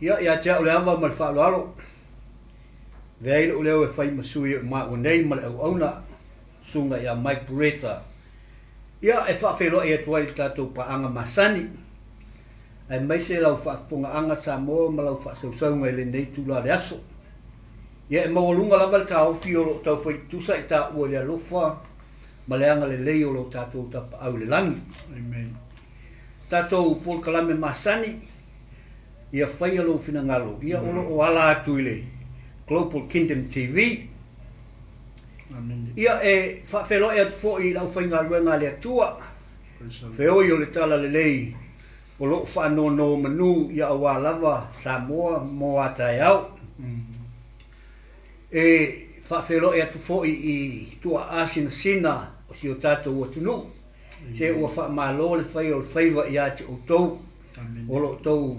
Ia te ole ava mal fa lalo. Vei le o fai masui ma o nei mal au ona sunga ia Mike Bureta. Ia e fa felo e tuai tatou pa anga masani. Ai mai se lau fa funga anga sa mo ma lau fa sau ngai le nei tula le aso. Ia e mawalunga lava le tau fiolo tau fai tusa i ta ua le alofa ma le anga le leo lo tatou tapa au le langi. Amen. Tatou pol kalame masani ia fai alo fina ngalo. Ia olo o ala atu ile Global Kingdom TV. Amen. Ia e whawhelo e atu fo i lau whai ngā ruenga le atua. Whio i o le tala le lei o loo whanau no manu ia awa lava Samoa mo atai au. E whawhelo e atu fo i tua asina sina o si o tātou o tunu. Se ua whamalo le whai o le whaiva i ati o tau. O lo tau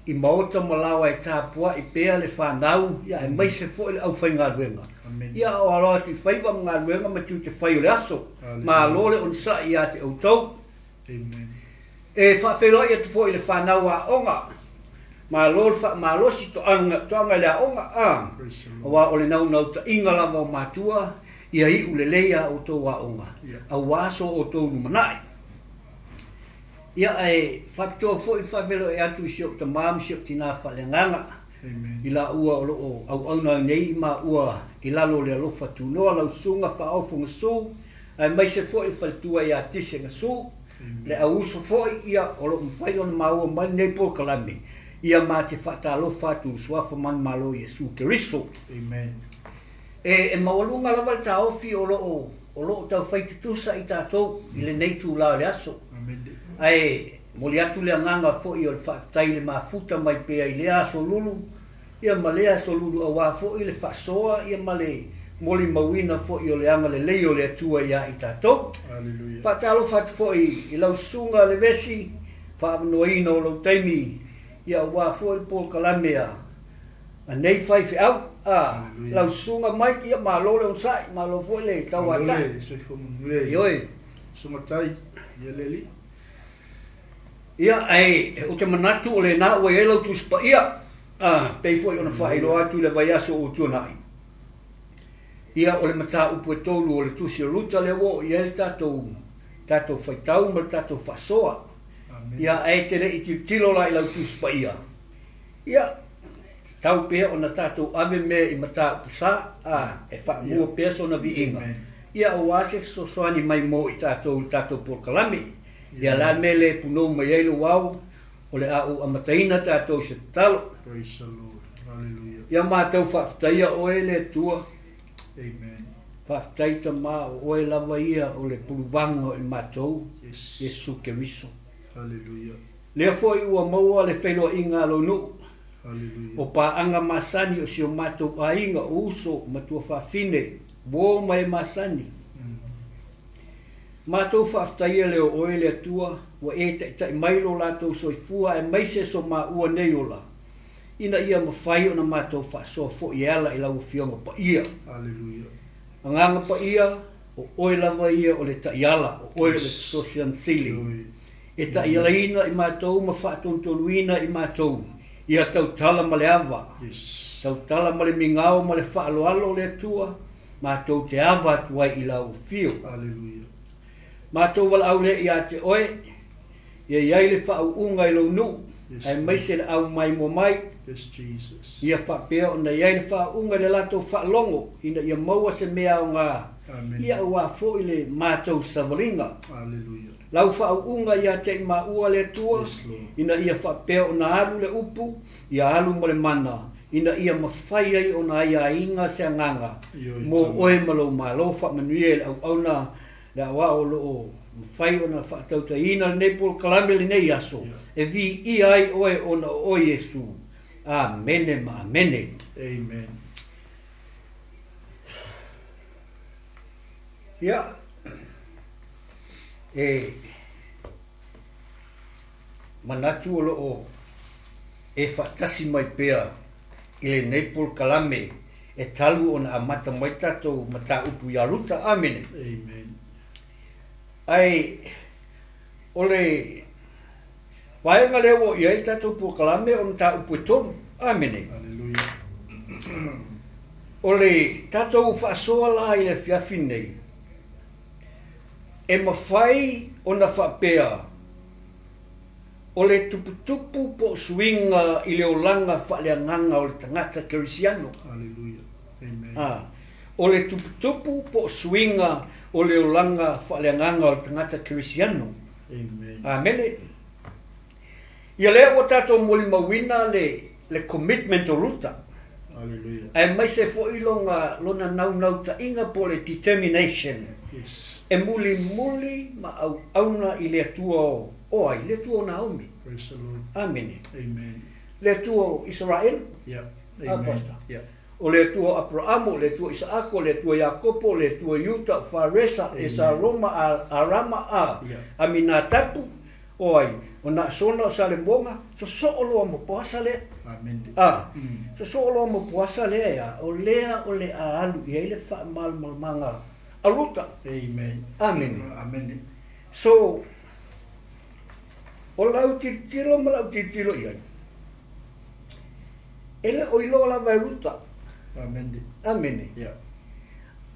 i maota malawa e tāpua i pēa le whanau ia e mai se fo i le au whai ngā ruenga. Ia o aloa tu whaiva ngā ruenga ma tiu te whai o le aso. Ma lole on sa i ati o tau. E whawhelo i atu fo i le whanau a onga. Ma lo si to anga le a onga a. O wa o le nau nau ta inga lava o matua ia i ule leia o tau a onga. A waso o tau numanai. Ia e whapitoa fo i whawhelo e atu i siok ta maam siok tina whalenganga. I la ua o loo au auna nei ma ua i lalo le alofa tu noa lau sunga whaofu nga su. Ai mai se fo i whaltua i a tise nga su. Le au uso fo i ia o loo mwhai ona maua mani nei po kalami. Ia ma te whata alofa tu swafa man malo Yesu Keriso. E mawalunga lava ta ofi o loo tau whaitutusa i tātou i le nei tu lao le aso. Ai moli atu le nganga fo i o le whaatai le mafuta mai pea i lea so lulu. Ia ma lea so lulu a wā fo i le whaasoa. Ia ma le moli mawina fo i o le anga le leo le atua ia i tātou. Whaatalo whatu fo i lau sunga le vesi. Whaamanoina o lau taimi. Ia wā fo i pol kalamea. A nei whaifi au. Lau sunga mai ia ma lo le onsai. Ma lo fo i le tau atai. Ioi. Sunga tai. Ia leli. Ia ai o te manatu o le nā ua e lau tuspa ia. Pei fo i ona whaelo atu le vai aso o tuanai. Ia o le mata upu e tolu o le tusi o luta le wo i ele tātou whaitau ma le tātou whasoa. Ia ai te le i tilo la i lau tuspa ia. Ia tau pēa o na tātou ave me i mata upu sa e wha mua peso na vi inga. Ia o ase so soani mai mo i tātou por kalami. Ia la me le punou mai eilu wau o le au amataina tātou se talo. Praise the Lord. Hallelujah. Ia mātou whaftaia o e le tua. Amen. Whaftaita mā o e lava ia o le puluvanga o e mātou. Yesu Keriso. Hallelujah. Lea fo i ua maua le whenua inga lo nu. Hallelujah. O pā anga masani o si o mātou a inga o uso matua whawhine. Wō mai masani. Mātou whaftaia leo o e le atua. Wa e ta mailo lātou soifua e maise so mā ua neola. Ina ia mawhai o na mātou whasoa fo i ala i lau whionga pa ia. Hallelujah. Anganga pa ia o oe lava ia o le ta iala. O oe le social sealing. E ta iala ina i mātou ma whaatontoluina i mātou. Ia tau tala ma le ava. Tau tala ma le mingao ma le whaaloalo le atua. Mātou te ava tuai i lau whio. Hallelujah. Mātou wala au le i a te oe. Ia iai le wha au unga i lau nu. Ai mai se le au mai mo mai. Yes, Jesus. Ia wha pēa o na iai le wha unga le lato wha longo. Ina ia maua se mea o ngā. Ia ua fo i le mātou savalinga. Hallelujah. Lau wha au unga ia te ma ua le tua. Ina ia wha pēa o na alu le upu. Ia alu mo le mana. Ina ia mawhai ai o na ia inga se nganga. Mo oe malo malo wha manuia le au na. Da wa o lo fai ona fa tauta ina nei pol kalame le nei aso. E vi i ai oe ona o Yesu. Amen ma amen. Amen. Ja. Manatu o lo e fa tasi mai pea i le nei pol kalame e talu ona amata mai tatou mata upu ya ruta. Amen. Amen. Ai ole Wai nga leo ia i tatou pukalame o ta upu tonu. Amene. Hallelujah. O le tatou whaasoa la i le fiafi nei. E mawhai o na whapea. O le tuputupu po suinga i le olanga whaaleanganga o le tangata kerisiano. Hallelujah. Amen. O le tuputupu po suinga o le olanga whaaleanganga o le tangata kerisiano. Amen. Amene. Ia lea o tatou moli mawina le commitment o ruta. Hallelujah. Ai mai se fo ilonga lona nau ta inga po le determination. Yes. E muli ma auna i le atua o ai, le atua o Naomi. Praise the Lord. Amene. Amen. Le atua o Israel. Yeah. Amen. Amen. Yeah. O le atua o Abrahamo, le atua Isaako, le atua Jakopo, le atua Yuta, Faresa, Esaroma, Arama, Yeah. Aminatapu, o ai. O na sona o Salemonga, so oloa mo poasa le. Amen. So oloa mo poasa le ya, o lea o le alu, i ele wha malmanga aluta. Amen. Amen. Amen. So, o lau titilo ma lau titilo iai. Ele o ilo la vai ruta. Amen. Amen. Yeah.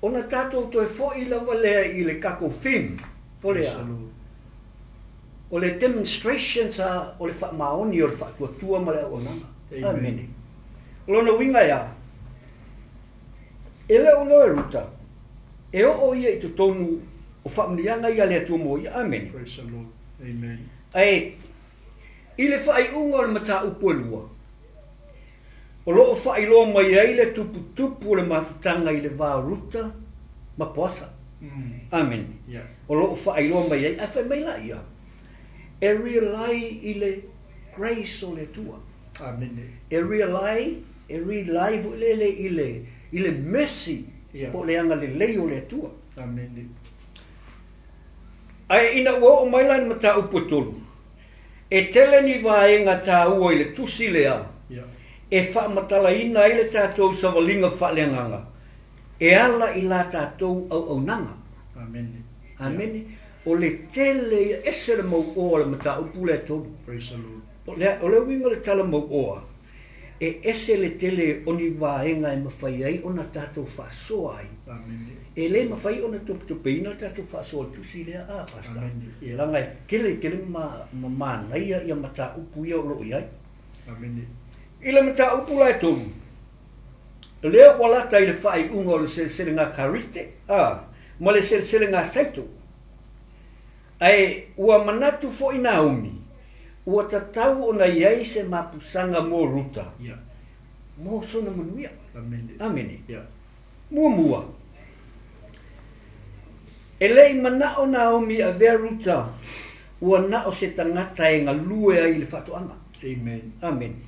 O na tatou toi fo i lava lea i le kako fin. O Praise lea. the Lord. O le demonstrations a o le wha maoni o le wha tua ma le o nanga. Amen. Amen. O lona winga ia. Ele o loe ruta. E o ia i to tonu o wha mnianga ia le atua mo ia. Amen. Praise the Lord. Amen. Ai, i le whai unga o le mata upo lua. O loo whai loa mai ai le tupu le mafutanga i le vā ruta ma poasa. Amen. Yeah. O loo whai loa mai ai, a whai mai la ia. E realai i le grace o le tua. Amen. E realai vo i le mercy po le anga le lei o le tua. Amen. Ai ina ua o mai lan mata upo tolu. E tele ni vaenga tā ua i le tusi lea. Yeah. E whaamatala ina i le tātou savalinga whaaleanganga. E ala i la tātou au nanga. Amen. Amen. O le tele i ese le mau oa le mata upu le tolu. Praise the Lord. O le winga le tala mau oa. E ese le tele o ni vaenga e mawhai ai o na tātou whaasoa ai. Amen. E le mawhai o na tuputupeina tātou whaasoa tusi lea a pasta. Amen. E langai kele ma manaia i a mata upu ia o loo iai. Amen. I le mata upu lai tonu. Lea walata i le whai unga o le sele ngā karite. Ma le sele ngā saito. Ai, ua manatu fo i Naomi. Ua tatau o na iai se mapusanga mō ruta. Yeah. Mō sona manuia. Amen. Amene. Yeah. Mua. E lei mana o Naomi a vea ruta. Ua na o se tangata e ngā lue ai le whatoanga. Amen. Amen.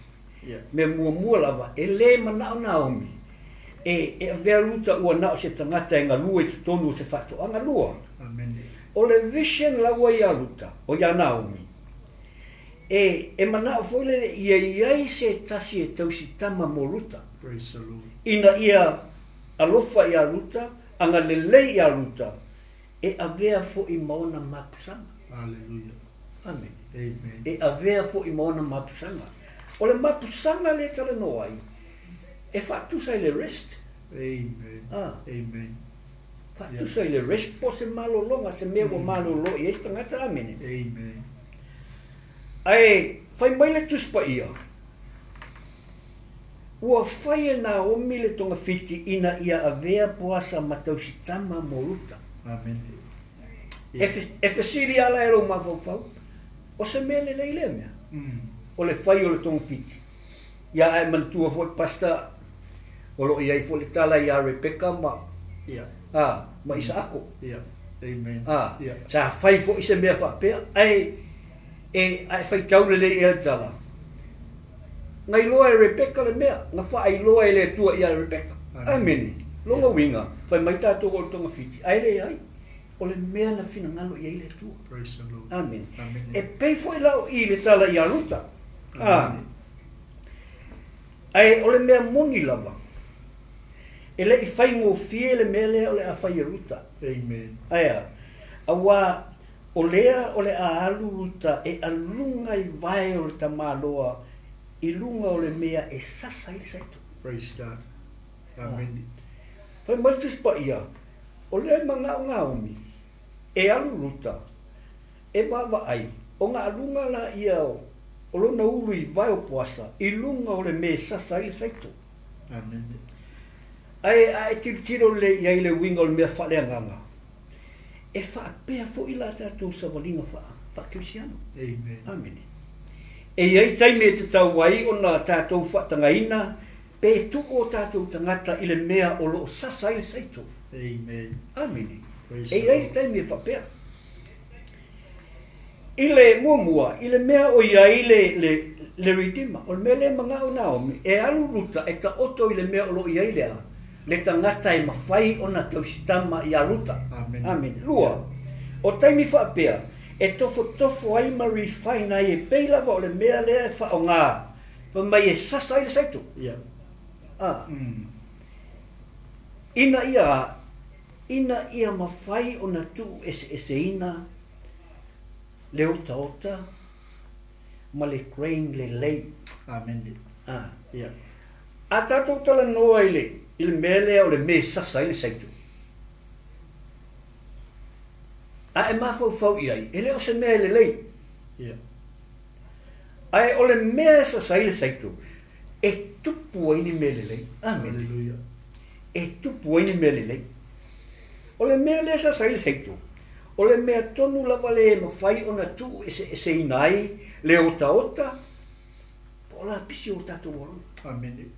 Yeah. Me mua lava. E lei mana o Naomi. E a vea ruta ua na o se tangata e ngā lue tutonu se whatoanga lua. Amen. O le vision lawa ia ruta. O ia Naomi. E mana o foile ia se tasi e tausi tama mo ruta. Praise the Lord. Ina ia alofa ia ruta, anga lelei ia ruta, e avea fo i maona mapusanga. Hallelujah. Amen. Amen. E avea fo i maona mapusanga. O le mapusanga le tala no ai, e fatusa i le rest. Amen. Amen. Fatusa i le rest po se malo longa, se mea malo lo, i eista ngata amene. Amen. Ai, fai mai le tuspa ia. Ua fai e Naomi le tonga fiti ina ia avea poasa matausitama mo ruta. Amen. E fesiri ala ero mawhau, o se mea le leile mea. O le fai o le tonga fiti. Ia ai mantua fo pasta, o lo iai fo le tala ia Rebecca ma. Yeah. Ma Isaako. Yeah. Amen. Yeah. Sa fai fo i se mea whapea, ai fai taule le ia tala. Ngai loa e Rebecca le mea, nga wha ai loa e le tua ia Rebecca. Ameni. Longa winga, fai mai tātou o tonga fiti. Ai le ai, o le mea na fina ngalo ia le tua. Praise the Lord. Amen. Amen. E pei foi lau i le tala ia ruta. Amen. Ai, o le mea moni lava. E le i fai ngō fie le mea lea o le a fai ruta. Amen. Aia, awa o lea o le aluta e alunga I vai o le tamaloa I lunga o le mea e sasa I saito. Praise God. Amen. Fai maitus pa ia, o le mga o ngā omi, e aluta, e wawa ai, o ngā alunga la ia o lona ulu I vai o puasa, I lunga o le mea sasa I saito. Amen. Ai tiro le iai le winga o le mea whaleanganga. E whaapea fo I la tātou sa walinga whaakirisiano. Amen. Amen. E iai taime te tau wai o na tātou whaatangaina, pe tu o tātou tangata I le mea o lo sasa I le saito. Amen. Amen. Praise E iai taime whaapea. I le muamua, I le mea o iai le ridima, o le mea le mga o Naomi, e aluruta e ta oto I le mea o lo iai lea, le tangata e mawhai o na tausitama I aluta. Amen. Amen. Lua, o taimi whaapea, e tofo ai mari whaina I e peilava o le mea lea e wha o ngā, wha mai e sasa I le saito. Yeah. Ina ia mawhai o na tu ese ina, le ota, ma le grain le lei. Amen. Yeah. A tātou tala noa I le mele o le me sasa I le saito. A e mawhau iai, e leo se mea le lei. Yeah. A e o le mea sasa I le saito, e tupu ai ni mele lei. Amen. Hallelujah. E tupu ai ni mele lei. O le mea le sasa I le saito. O le mea tonu lava le mawhai o na tu ese inai, le ota, o la pisi o tātou waru. Amen.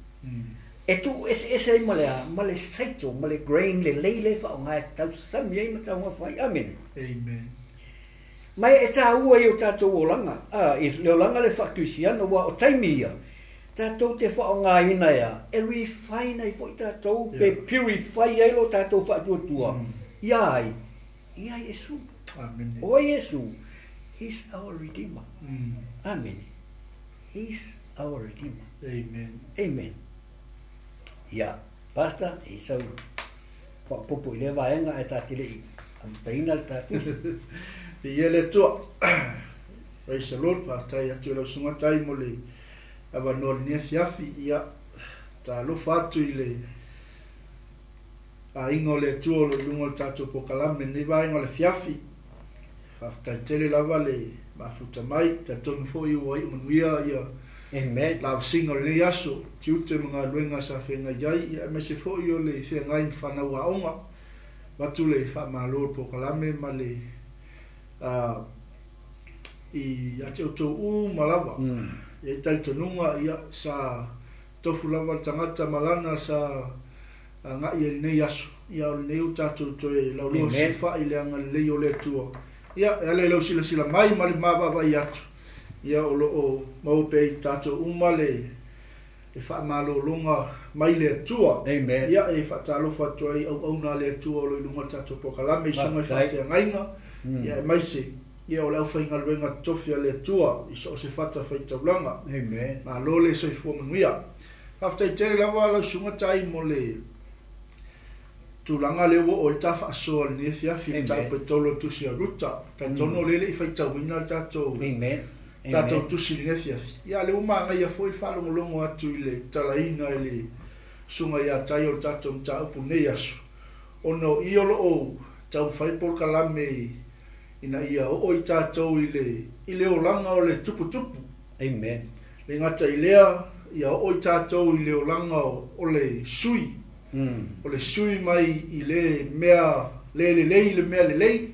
E tu ese ma le saito, ma le grain, le leile wha o ngai tau sami ei ma tau mawhai. Amen. Amen. Mai e tā ua I o tātou o langa. I leo langa le whaktuisiana wa o taimia. Tātou te wha o ngā ina ia. E refine ai fo I tātou, pe purify ai lo tātou whatuatua. Iai. Ia Yesu. Amen. O Yesu. He's our Redeemer. Amen. He's our Redeemer. Amen. Amen. Ia. Basta. I sau. Whapopo I le vaenga e tātile I. Ampaina le tātou. I ele tua. Praise the Lord. Pastai atu lau sungatai mo le awanol nia fiafi ia. Ta lo fatu I le a ingo le tua lo lungo le tātou pokalame ni va ingo le fiafi. Pastai tele lava le mafuta mai. Ta tonu fo I ua I manuia ia. Amen. La singo le aso. Tiute mga luenga sa whenga iai. Ia me se fo I o le whengai whanau a onga. Watu le whamalo pokalame ma le I ate o tō malawa. I tai tonunga ia sa tofu lava tangata malana sa ngai e nei aso. Ia o nei o tātou toe lauloa sifa I leanga lei o le tua. Ia le lau sila mai ma le mawawa I atu. Ia o lo o maupe I tātou umale e whaamalo longa mai le tua. Amen. Ia e whaatalo whatua I au na le tua o lo lunga tātou pokalame I sunga I whawhia ngainga. Ia e maise. Ia o lau whainga luenga tofia le tua I so se whata whaitaulanga. Amen. Ma lo le so I fuamanuia. Haftai tere lawa lau sunga tai mo le tulanga le wo o I ta whaasoa le ne fiafi ta petolo tusi a ruta. Ta tono le le I whaitauina le tātou. Amen. Tātou tusi le ne fiafi. Ia le uma ngai a fwoi whalongolongo atu I le talaina I le sunga ia tai o tātou mta upu nei asu. Ono I olo o tau whaipol kalame ina ia o I tātou I le olanga o le tupu. Amen. Le ngata I lea, ia o I tātou I le olanga o le sui. O le sui mai I le mea le mea le.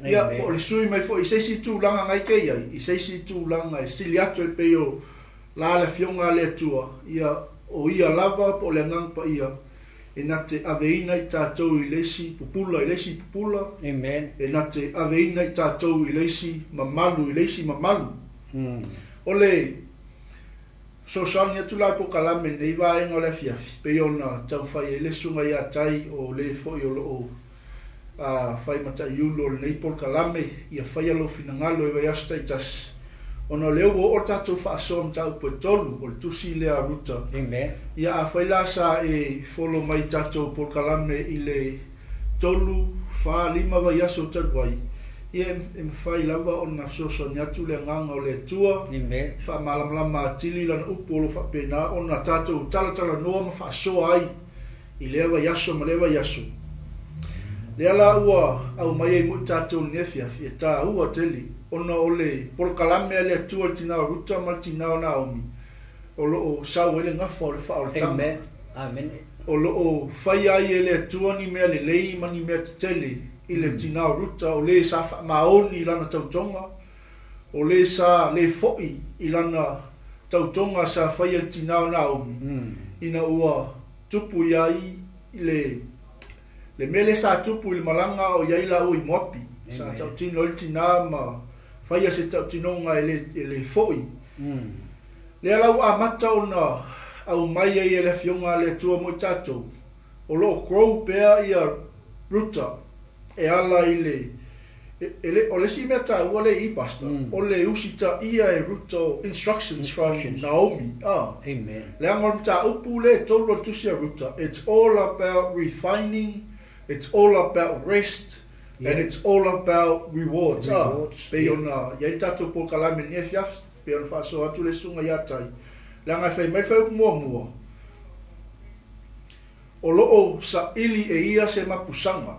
Ia o le sui mai fo I seisi tūlanga ngai kei ai. I seisi tūlanga I sili atu e peo la le fionga le tua. Ia o ia lava po le ngangpa ia. E nate aveina I tātou I leisi pupula. Amen. E nate aveina I tātou I leisi mamalu. O le sosani atu lai po kalame nei vaenga o le fiafi. Pe ona tau whai e le sunga ia tai o le fo I o lo o whai mata iulo le nei po kalame ia whai alo finangalo e vai asta I tasi. Ona leo o tātou whaasom tau po tolu o le tusi lea ruta. Amen. Ia a whai la sa e follow mai tātou po kalame I le tolu wha lima vai aso taruai. Ia e mawhai lava o na soso niatu le nganga o le tua. Amen. Wha malamlama tili lana upolo wha pena o na tātou talatala noa ma wha soa ai. I lewa yaso ma lewa yaso. Lea la ua au mai e mui tātou nefiafi e tā ua teli. Ona o le polokalame a le tua le tina o ruta ma le tina o na omi. O lo o sau ele ngafa o le wha o le tama. Amen. Amen. O lo o whai ai e le tua ni mea le lei ma ni mea te teli. I le tina o ruta o le sa wha maoni i lana tautonga. O le sa le foi i lana tautonga sa whai le tina o na omi. Ina ua tupu iai le mele sa tupu i le malanga o iai la ui moapi. Sa tautino le tina ma whaia se tautinonga e le foi. Le alau a mata o na au mai e le fionga le tua mo tatou. O lo crow pea ia ruta e ala i o le si meta ua le i pasta. O le usita ia e ruta instructions from Naomi. Amen. Le angol ta upu le tolo tusia ruta. It's all about refining. It's all about rest. And it's all about rewards. Pe ona, iai tatou po kalame ni e fiaf, pe ona whaaso atu le sunga iatai. Le angai whai mai whai mua mua. O loo sa ili e ia se mapusanga.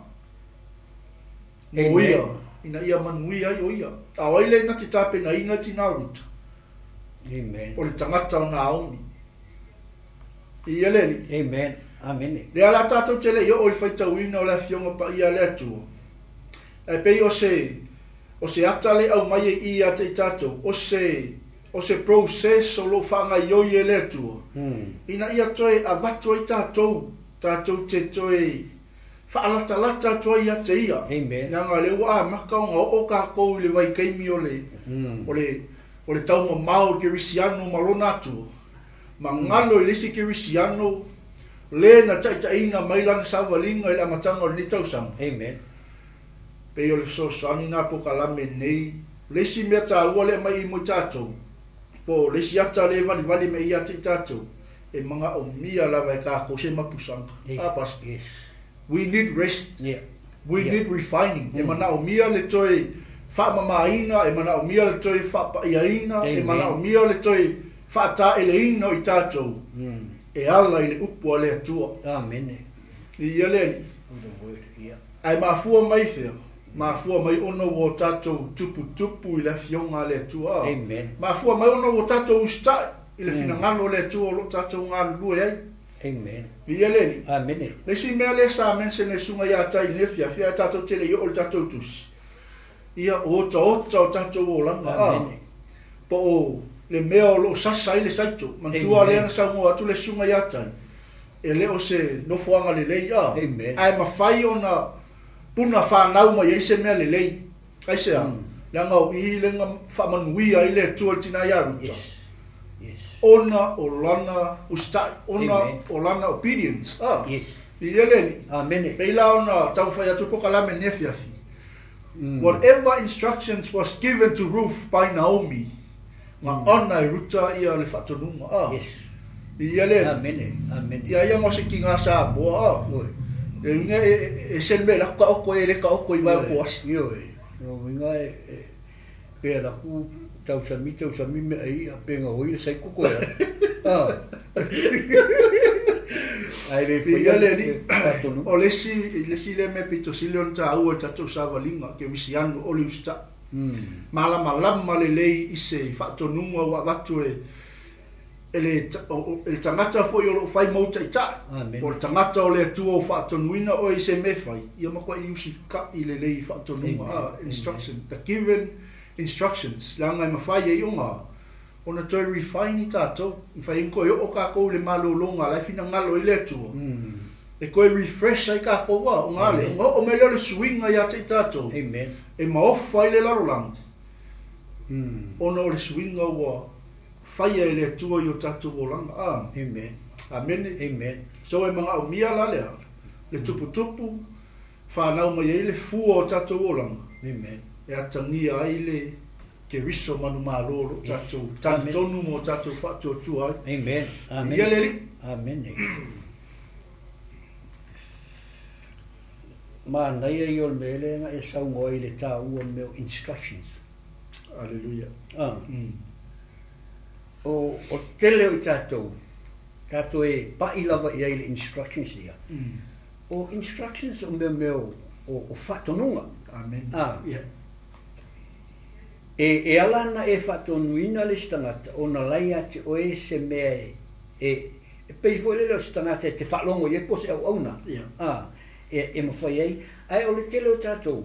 Mo ia, ina ia manuia i o ia. Awai le na te tape na inga tina ruta. Amen. O le tangata o na aumi. Ia leli. Amen. Amen. Le ala tatou tele ia o i whaitawina o le fionga pa ia le atua. E pei o se atale au mai e ia te tatou. O se process o lo whanga ioi e le atua. Ina ia toe a watu ai tatou. Tatou te toe whaalata-lata toi ia te ia. Amen. Nanga le ua makaunga o ka kou le wai keimi o le tau mamao ke risiano malona atua. Ma ngalo i lisi ke risiano le na taitaina mailana sawalinga i le amatanga o le tausanga. Amen. Pe o le sosani na po kalame nei. Lesi mea ta ua le mai i mo tatou. Po lesi ata le vali me ia te tatou. E mga o mia lava e ka ko se mapusanga. Apas. Yes. We need rest. Yeah. We need refining. E mana o mia le toi wha mamaina, e mana o mia le toi wha paiaina, e mana o mia le toi wha ta eleina i tātou. E ala i le upu a le atua. Amen. I ia leli. Ai mafua mai fea. Mafua mai ono o tātou tupu i le fionga le atua. Amen. Mafua mai ono o tātou ustai i le finangalo le atua o lo tātou ngā lua ai. Amen. Ia leli. Amen. Le si mea le sa mense ne sunga ia tai le fia tātou tele i o le tātou tusi. Ia ota o tātou o langa. Amen. Po o le mea o lo sasa i le saito. Mantua le anga sa mua atu le sunga ia tai. E le o se nofoanga le lei. Amen. Ai mawhai o na puna whanau ma i se mea le lei. Ai se a. Le anga o i le nga whamanuia i le tua tina ia ruta. Ona o lana ustai, ona o lana obedience. Yes. Ia leli. Amen. Peila ona tau whai atu poka lame nefiafi. Whatever instructions was given to Ruth by Naomi, nga ona i ruta ia le whatonunga. Yes. Ia leli. Amen. Amen. Ia ngose ki ngā sā moa. E inga e selme la ka oko e le ka oko i vai o poas. Io e. No inga e pe la ku tau sami me ai a penga hoi sai kuko ya. Ai le ia leli. O lesi le me pito silion ta ua tatu savalinga ke misiano o le usta. Malama le lei i se whatonunga wa watu ele tangata foi o fai mauta i ta. O tangata o le atua o whatonuina o i se me fai. Ia makua i usi ka i le lei whatonunga. Instruction. The given instructions. Langa i mawhai e onga. Ona toi refine i tātou. I whai inko e o kako le malo longa. Lai fina ngalo i le atua. E koe refresh ai kako wa. O ngale. O me leo le swinga i ate i tātou. Amen. E maofa i le larolang. Ona o le swinga wa. Whaia i le atua i o tātou o langa. Amen. Amen. Amen. So e mga o mia la lea. Le tupu. Whanau mai e le fua o tātou o langa. Amen. E atangia ai le ke riso manu malolo tātou. Tātou tonu mo tātou whātua tua ai. Amen. Amen. Ia leli. Amen. Ma nei e o mele nga e sau ngoi le ta ua meu instructions. Hallelujah. O tele o tātou. Tātou e pai lava i le instructions ia. O instructions o meu o whatonunga. Amen. Yeah. E alana e whatonuina le stangata o na lai ate o e se mea e pei fo le stangata te whalongo i e pose au auna. Yeah. E mawhai ei. Ai o le tele o tātou.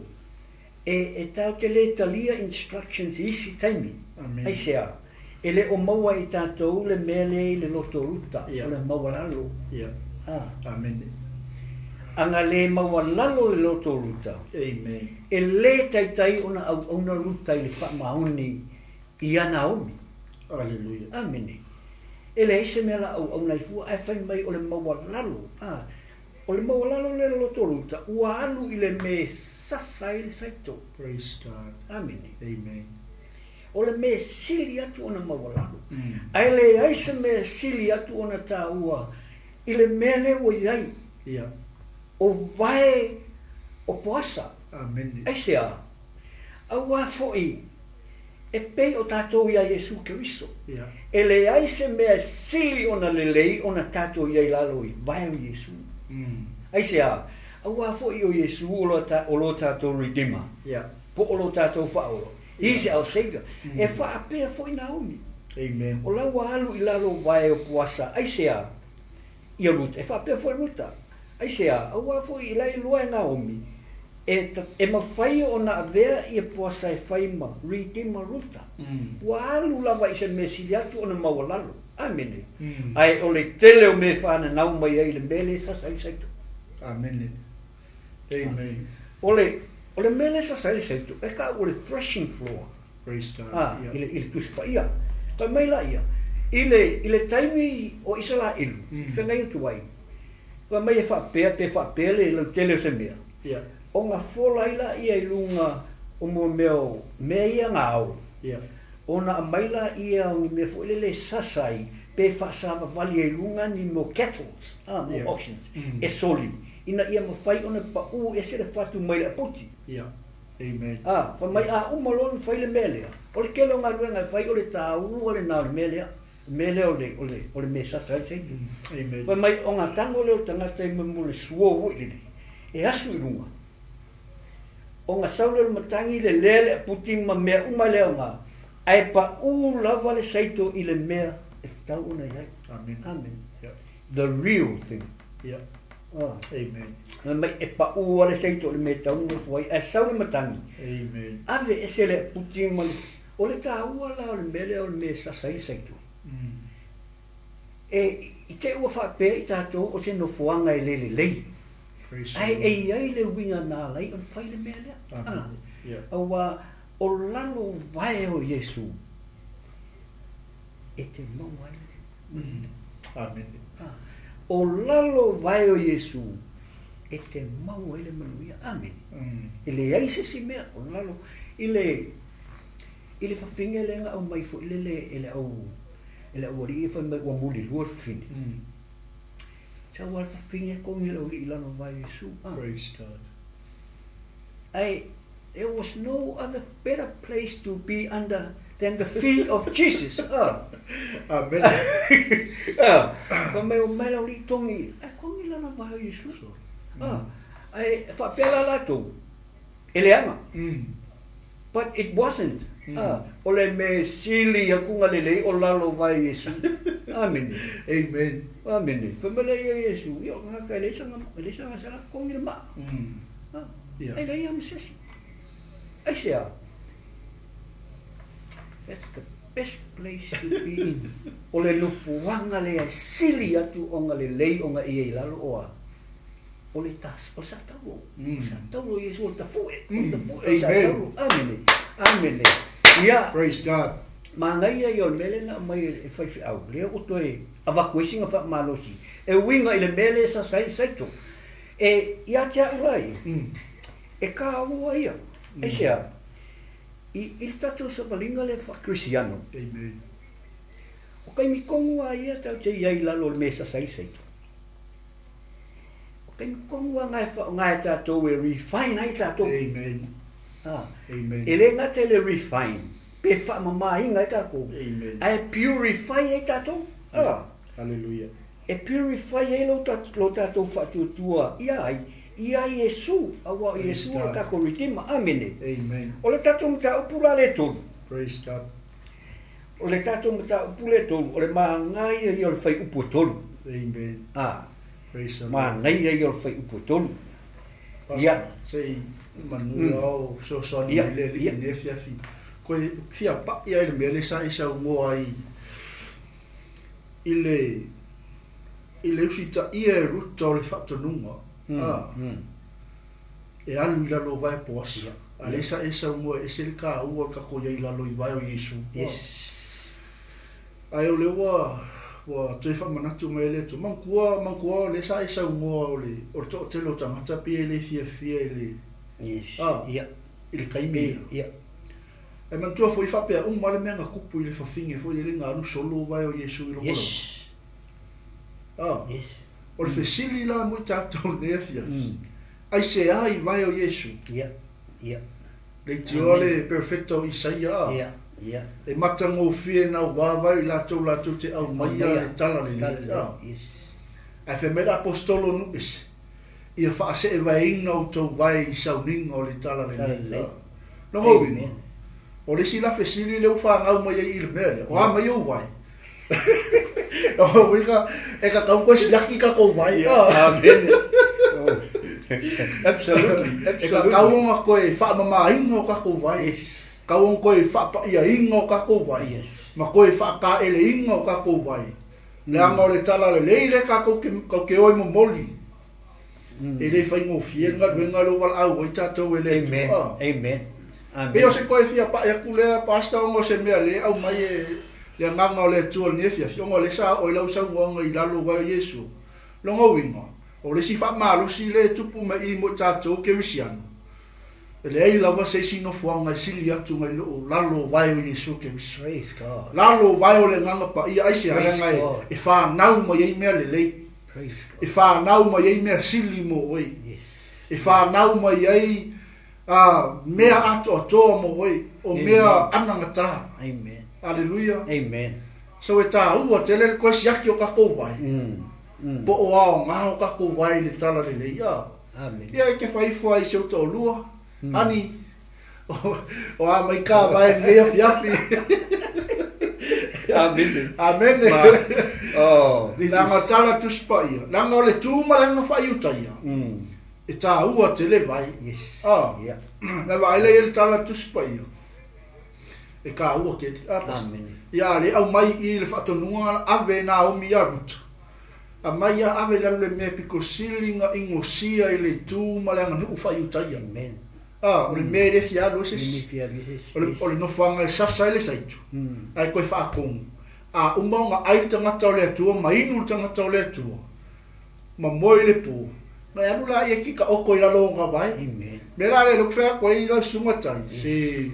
E tau te le talia instructions isi taimi. Amen. Ai sea. E le o maua i tātou le mele le loto ruta. Yeah. O le maua lalo. Yeah. Amen. Anga le maua lalo le loto ruta. Amen. E le taitai ona au ona ruta i le whamaoni i ana omi. Hallelujah. Amene. E le ese mea au ona i fua ai whai mai o le maua lalo. O le maua lalo le loto ruta. Ua alu i le me sasa i le saito. Praise God. Amene. Amen. O le me sili atu ona maua lalo. Ai le aise me sili atu ona tā ua i le mele o iai. Yeah. O vai o poasa. Amen. Aise a. Aua foi. E pei o tātou ia Jesu Keriso. Yeah. E le aise mea sili ona le lei ona tātou ia lalo i vai o Jesu. Aise a. Aua foi o Jesu o lo tātou Redeemer. Yeah. Po o lo tātou whaolo. He's our Savior. E whaapea foi Naomi. Amen. O laua alu i lalo vai o puasa. Aise a. Ia Ruta. E whaapea foi Ruta. Aise a. Aua foi i lai lua e Naomi. E mawhai o na avea i e puasa e whaima. Redeemer Ruta. Ua alu lava i se mesili atu o na maua lalo. Amene. Ai o le tele o me whana nau mai ai le mele sasa i saito. Amen. Amen. O le mele sasa i saito. E ka o le threshing floor. Praise God. Yeah. I le tuspa ia. Pa mai la ia. I le taimi o isala ilu. Whengai utu wai. Pa mai e whapea le tele o se mea. Yeah. O ngā wholaila ia i lunga o mua meo mea ia ngā au. Yeah. O na amaila ia o me fwelele sasai pe whaasama vali e lunga ni mo kettles, mo auctions, e soli. Ina ia mawhai o na pa u e sere whatu mai le poti. Yeah. Amen. Whamai umalon whai le melea. O le kelo ngā ruenga whai o le tāu o le nā le melea. Mele o le me sasai sei. Amen. Whamai o ngā tango leo tangata i mo le suo hui lini. E asu i lunga. O ngā saule le matangi le lele puti ma mea umaleo ngā. Ai pa u lava le saito i le mea e te tau una iai. Amen. Amen. Yeah. The real thing. Yeah. Amen. Mai e pa u le saito le mea tau una fuai. E saule matangi. Amen. Ave e se le puti ma o le tā ua la o le mele o le mea sasai saito. E i te ua whapea i tātou o se no fuanga i lele lei. Ai le winga nā lei on whai le mea lea. Yeah. Awa o lalo vai o Jesu e te mau ai. Amen. O lalo vai o Jesu e te mau ai le manuia. Amen. E le aise si mea o lalo i le whawhinga le nga au mai fo i le au ori e whai mai ua muli lua whawhine. Sa wal whawhinga kongi le ori i lano vai o Jesu. Praise God. There was no other better place to be under than the feet of Jesus. Amen. Ka mai o mai lau li tongi. Ai kongi lana vai o Jesu. Ai whapela lato. Eleanga. But it wasn't. O le me sili a kunga lele o lalo vai o Jesu. Amen. Amen. Amen. Whamela i Jesu. Io ngaka elesanga sala kongi le maa. Ai lei am sesi. I say, that's the best place to be in. O le lufuanga le ai sili atu o ngā le lei o ngā i lalo oa. O le tas, o sa tau. Sa tau o Jesu o ta fue. O ta fue o sa tau. Amene. Amene. Ia. Praise God. Ma ngai ai o mele na mai e whaiwhi au. Lea o toi avakuisinga wha malosi. E winga i le mele sa sai saito. E ia tia ulai. E ka ua ia. E sea, i tatou sa valinga le whakrisiano. Amen. O kai mi kongu a ia tau te iai lalo le mesa sai saito. O pen konua ngai tātou e refine ai tātou. Amen. Amen. Ele ngate le refine. Pe wha mamainga i kako. Amen. Ai purify ai tātou. Hallelujah. E purify ai lo tātou whatutua. Ia Yesu. Awa Yesu o kako ritima. Amene. Amen. O le tātou mta upura le tolu. Praise God. O le tātou mta upura le tolu. O le maangai i o le whai upu tolu. Amen. Praise the Lord. Maangai i o le whai upu tolu. Ia. Sei manu au so soni le ne fiafi. Ko fia pa ia le mele sa isa mo ai. Ile usita ia Ruth Chap fatonunga. E alu la lo vai pos. Ale sa isa mo e sel ka o ka ko ia la lo vai o Yesu. Yes. Ai o le wa te fa manatu mele tu mankua le sa isa mo o to te lo tanga pi le fia le. Yes. Ia. Il kaimi. Ia. E man tua foi fa pe un male menga kupu ile fa finge foi le nga lu solo vai o Yesu lo. Yes. Yes. O le fesili la mo tatou ne fia. Ai se ai vai o Yesu. Ia. Le tiole perfetto Isaia. Ia. E matango fie na wa vai la tu te au mai e tala le. Yes. A fe mera apostolo nu is. Ia fa se e vai no to vai sauning o le tala le. No mo bi. O le sila fesili le ufa ngau mai i le mele. O a mai o vai. O wika e ka tau ko silaki ka ko vai. Amen. Absolutely. E ka kau nga ko e fa mama ingo ka ko vai. Yes. Kau ko e fa pa ia ingo ka ko vai. Yes. Ma ko e fa ka ele ingo ka ko vai. Le anga le tala le leile ka ko ke oi mo moli. E le fa ingo fienga venga lo wal au i tatou ele. Amen. Pero se koe fia pa ya kulea pasta ngo se mea le au mai le nganga o le tuol ne fia ngo le sa o le usa ngo i lalo wa Yesu. Lo ngo winga. O le si fa malo si le tupu mai mo tatou ke wisiano. Le ai lava se si no fuanga si li atu ngai lo lalo wa Yesu ke wis. Praise God. Lalo wa le nganga pa ia ai se ngai e fa nau mo ye mea le. Praise God. E fa nau mo ye mea sili mo oi. Yes. E fa nau mo ye mea ato atoa mo oi, o mea anangata. Amen. Hallelujah. Amen. So e tā ua tele koe siaki o kako vai. Po o ao ngā o kako vai le tala le leia. Amen. Ia ke whaifua i seo tō lua. Ani, o a mai kā vai lea fiafi. Amen. Amen. Nanga tala tuspa ia. Nanga o le tūma langa whai uta ia. E tā ua tele vai. Yes. Yeah. Na vai le tala tuspa ia. E ka ua ke te apas. Amen. Ia le au mai i le whatonunga ave na o mi arut. A mai a ave le mea piko silinga ingosia i le tū malanga nu whai utai. Amen. O le mea le fiado ses. O le nofanga e sasa ele saitu. Ai koe whaakong. A umaunga ai tangata o le atua, ma inu tangata o le atua. Ma moi le pō. Ngai anu la ia ki ka oko i lalo ngā vai. Amen. Mera le luk whea koe i la sungatai. Se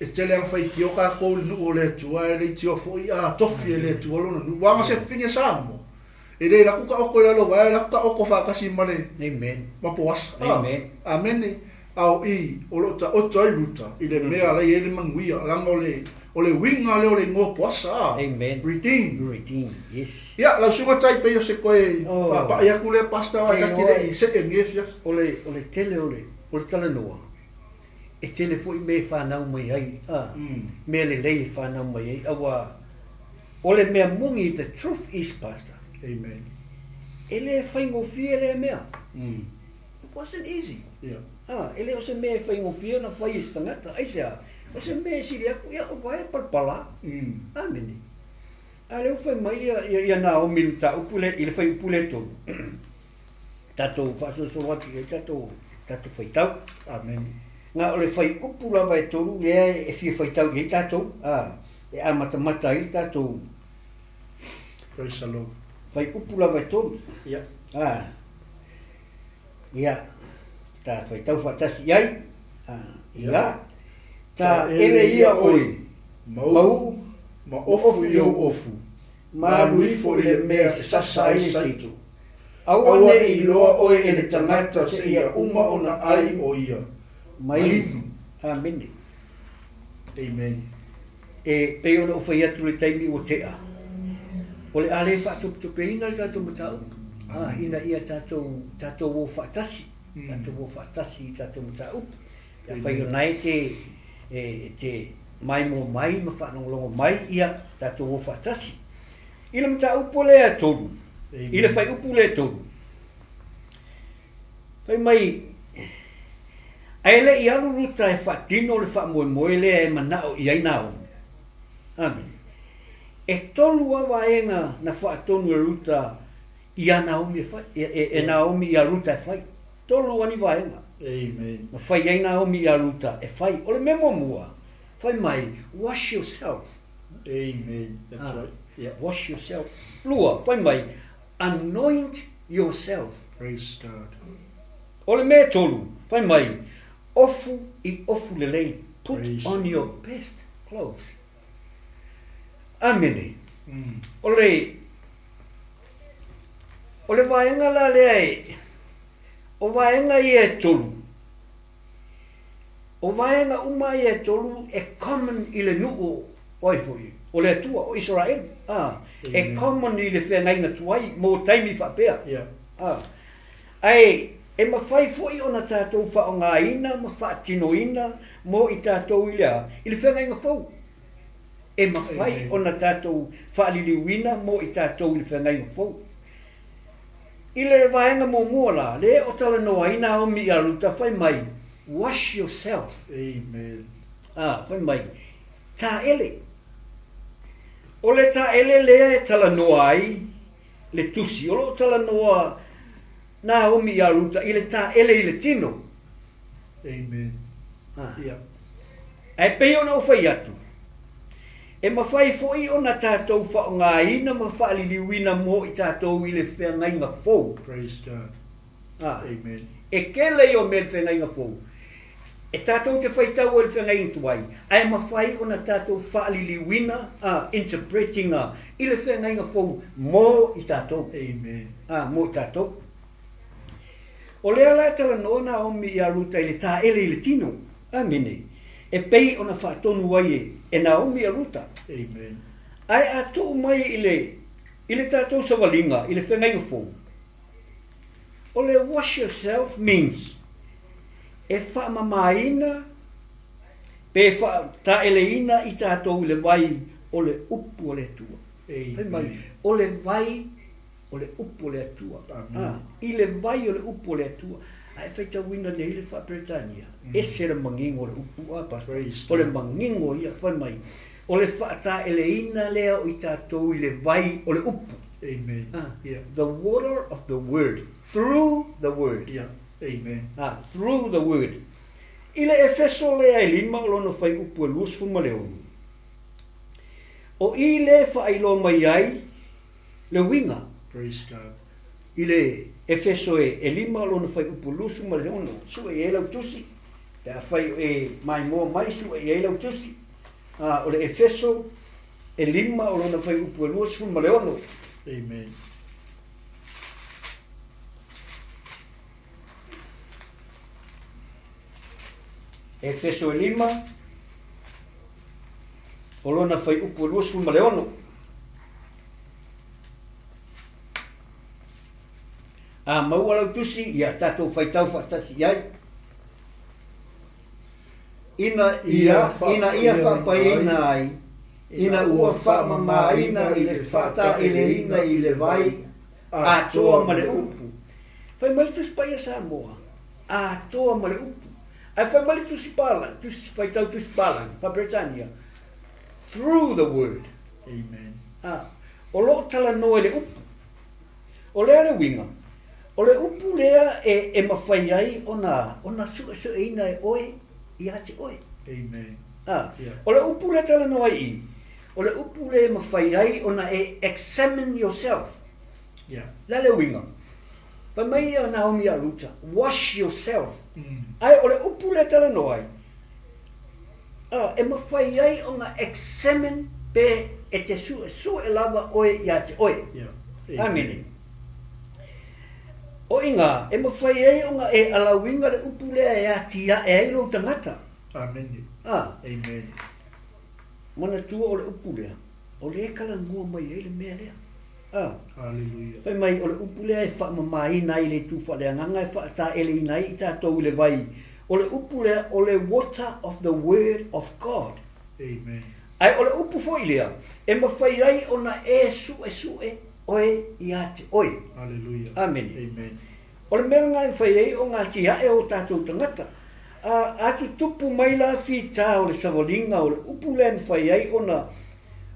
e tele ang whai ki o ka kou nu o le atua e le tio fwoi a tofi e le atua lona nu. Wanga se whinia samo. E le la kuka oko i lalo vai, la kuka oko whakasi mane. Amen. Mapoasa. Amen. Amen. Au i o lo ta oto ai ruta. I le mea lai e le manguia. Langa o le winga le o le ngō poasa. Amen. Redeem. Yes. Ia, lau sungatai pe o se koe pa ia kule pasta wa ka kire i se e ngefia. O le tele o le tala noa. E tele fo i me whanau mai ai. Mea le lei whanau mai ai. Awa, o le mea mungi, the truth is, pastor. Amen. E le whaingo fia le mea. It wasn't easy. Yeah. Ele o se mea whaingo fia na whai is tangata. Aisea, o se mea siri aku ia o vai palpala. Amene. Ale o whai mai ia nā o milu ta upule, i le whai upule tō. Tatou whasosowaki e tatou whai tau. Amen. Ngā o le whai upula vai tōru, lea e whia whai tau i tatou. E amata i tatou. Praise the Lord. Whai upula vai tōru. Yeah. Ia. Ta whai tau whatasi ai. Ia. Ta ele ia oi. Mau. Ma ofu i o ofu. Ma luifo i le mea sasa i seitu. Aua I loa oe e le tangata se ia uma ona ai o ia. Mai. Amen. Amen. E pe ona o fai atu le taimi o tea. O le ale whatupe ina le tatou matau. Ina ia tatou o whatasi. Tatou o whatasi I tatou matau. Ia whai o nai te mai mo mai, ma whanonglongo mai ia tatou o whatasi. I le matau po lea tolu. I le whai upu lea tolu. Whai mai, aile I alu ruta e whatino le whamoe lea e manao I ainao. Amen. E tolu awa enga na whaatonu e ruta I a Naomi e whai. E Naomi I a ruta e whai. Tolu ani waenga. Amen. Ma whai ai Naomi I a ruta e whai. Ole memo mua. Whai mai, wash yourself. Amen. That's right. Yeah, wash yourself. Lua, whai mai, anoint yourself. Praise God. Ole mea tolu. Whai mai, ofu I ofu lelei. Put Praise on your best clothes. Amene. Ole vaenga la lea o vaenga I e tolu. O vaenga uma I e tolu e common I le nuu oi fui. O le atua o Israel. E common I le whengainga tuai mō taimi whapea. Ai, e mawhai fui o na tātou whaonga ina, ma whaatino ina, mō I tātou I lea. I le whengainga fau. E mawhai o na tātou whaaliliwina, mō I tātou I le whengainga fau. I le vaenga mō mua la, le o tala noa ina o mi a ruta, whai mai, wash yourself. Amen. Whai mai, tā ele. O le tā ele lea e tala noa ai, le tusi, o lo tala noa na o mi a ruta, I le tā ele I le tino. Amen. E pei ona o whai atu. E mawhai foi o na tātou whaonga ina, ma whaaliliwina mō I tātou I le whengainga fōu. Praise God. Amen. E kele o me le whengainga fōu. E tātou te whaitau o le whengainga tuai. Ai mawhai o na tātou whaaliliwina, interpreting I le whengainga fōu mō I tātou. Amen. Mō I tātou. O lea la tala nona o mi I a ruta I le tā ele I le tino. Amene. E pei o na whaatonu ai e Naomi a ruta. Amen. Ai a tō mai I le tātou sawalinga, I le whengainga fōu. O le wash yourself means e whaamamaina, pe ta eleina I tātou I le vai o le upu o le tua. Amen. O le vai o le upu o le tua. I le vai o le upu o le tua. Ai whaita wina nei le Britania. E se le mangingo le upu apa. O le mangingo ia whai mai. O le whaata eleina lea o I tātou I le vai o le upu. Amen. The water of the word. Through the word. Yeah. Amen. Through the word. I le Efeso lea e lima o lono whai upu e luas fuma le onu. O I le whailo mai ai le winga. Praise God. I le Efeso e lima lona fai upu lusu ma le ono. Sua I elau tusi. Te a fai e mai moa mai sua I elau tusi. O le Efeso e lima lona fai upu lusu ma le ono. Amen. Efeso e lima lona fai upu lusu ma le ono. Mau alau tusi, ia tātou whaitau whatasi iai. Ina ia whapaina ai, ina ua whamamaina I le whata eleina I le vai, a toa ma le upu. Whai mali tusi paia sa moa, a toa ma le upu. Ai whai mali tusi palan, whaitau tusi palan, wha Britania, through the word. Amen. O lo tala noa le upu, o lea le winga. O le upu lea e mawhai ai o na sua ina e oe I ate oe. Amen. O le upu le tala noa I. O le upu le mawhai ai o na e examine yourself. La le winga. Pa mai a Naomi a ruta. Wash yourself. Ai o le upu le tala noa I. E mawhai ai o na examine pe e te sua e lava oe I ate oe. Amene. O inga, e mawhai ei o nga e alawinga le upulea e atia e ai lo tangata. Amen. Amen. Mana tua o le upulea. O le kala ngua mai e le mea lea. Hallelujah. Whai mai o le upulea e wha mamai nai le tu wha lea nganga e wha ta ele i nai i tātou le vai. O le upulea o le water of the word of God. Amen. Ai o le upu foi lea. E mawhai ai o na e sue oe i ate oe. Hallelujah. Amen. Amen. O le mea ngai whai ei o ngā tia e o tātou tangata. Atu tupu mai la whita o le savolinga o le upulea ni whai ei o na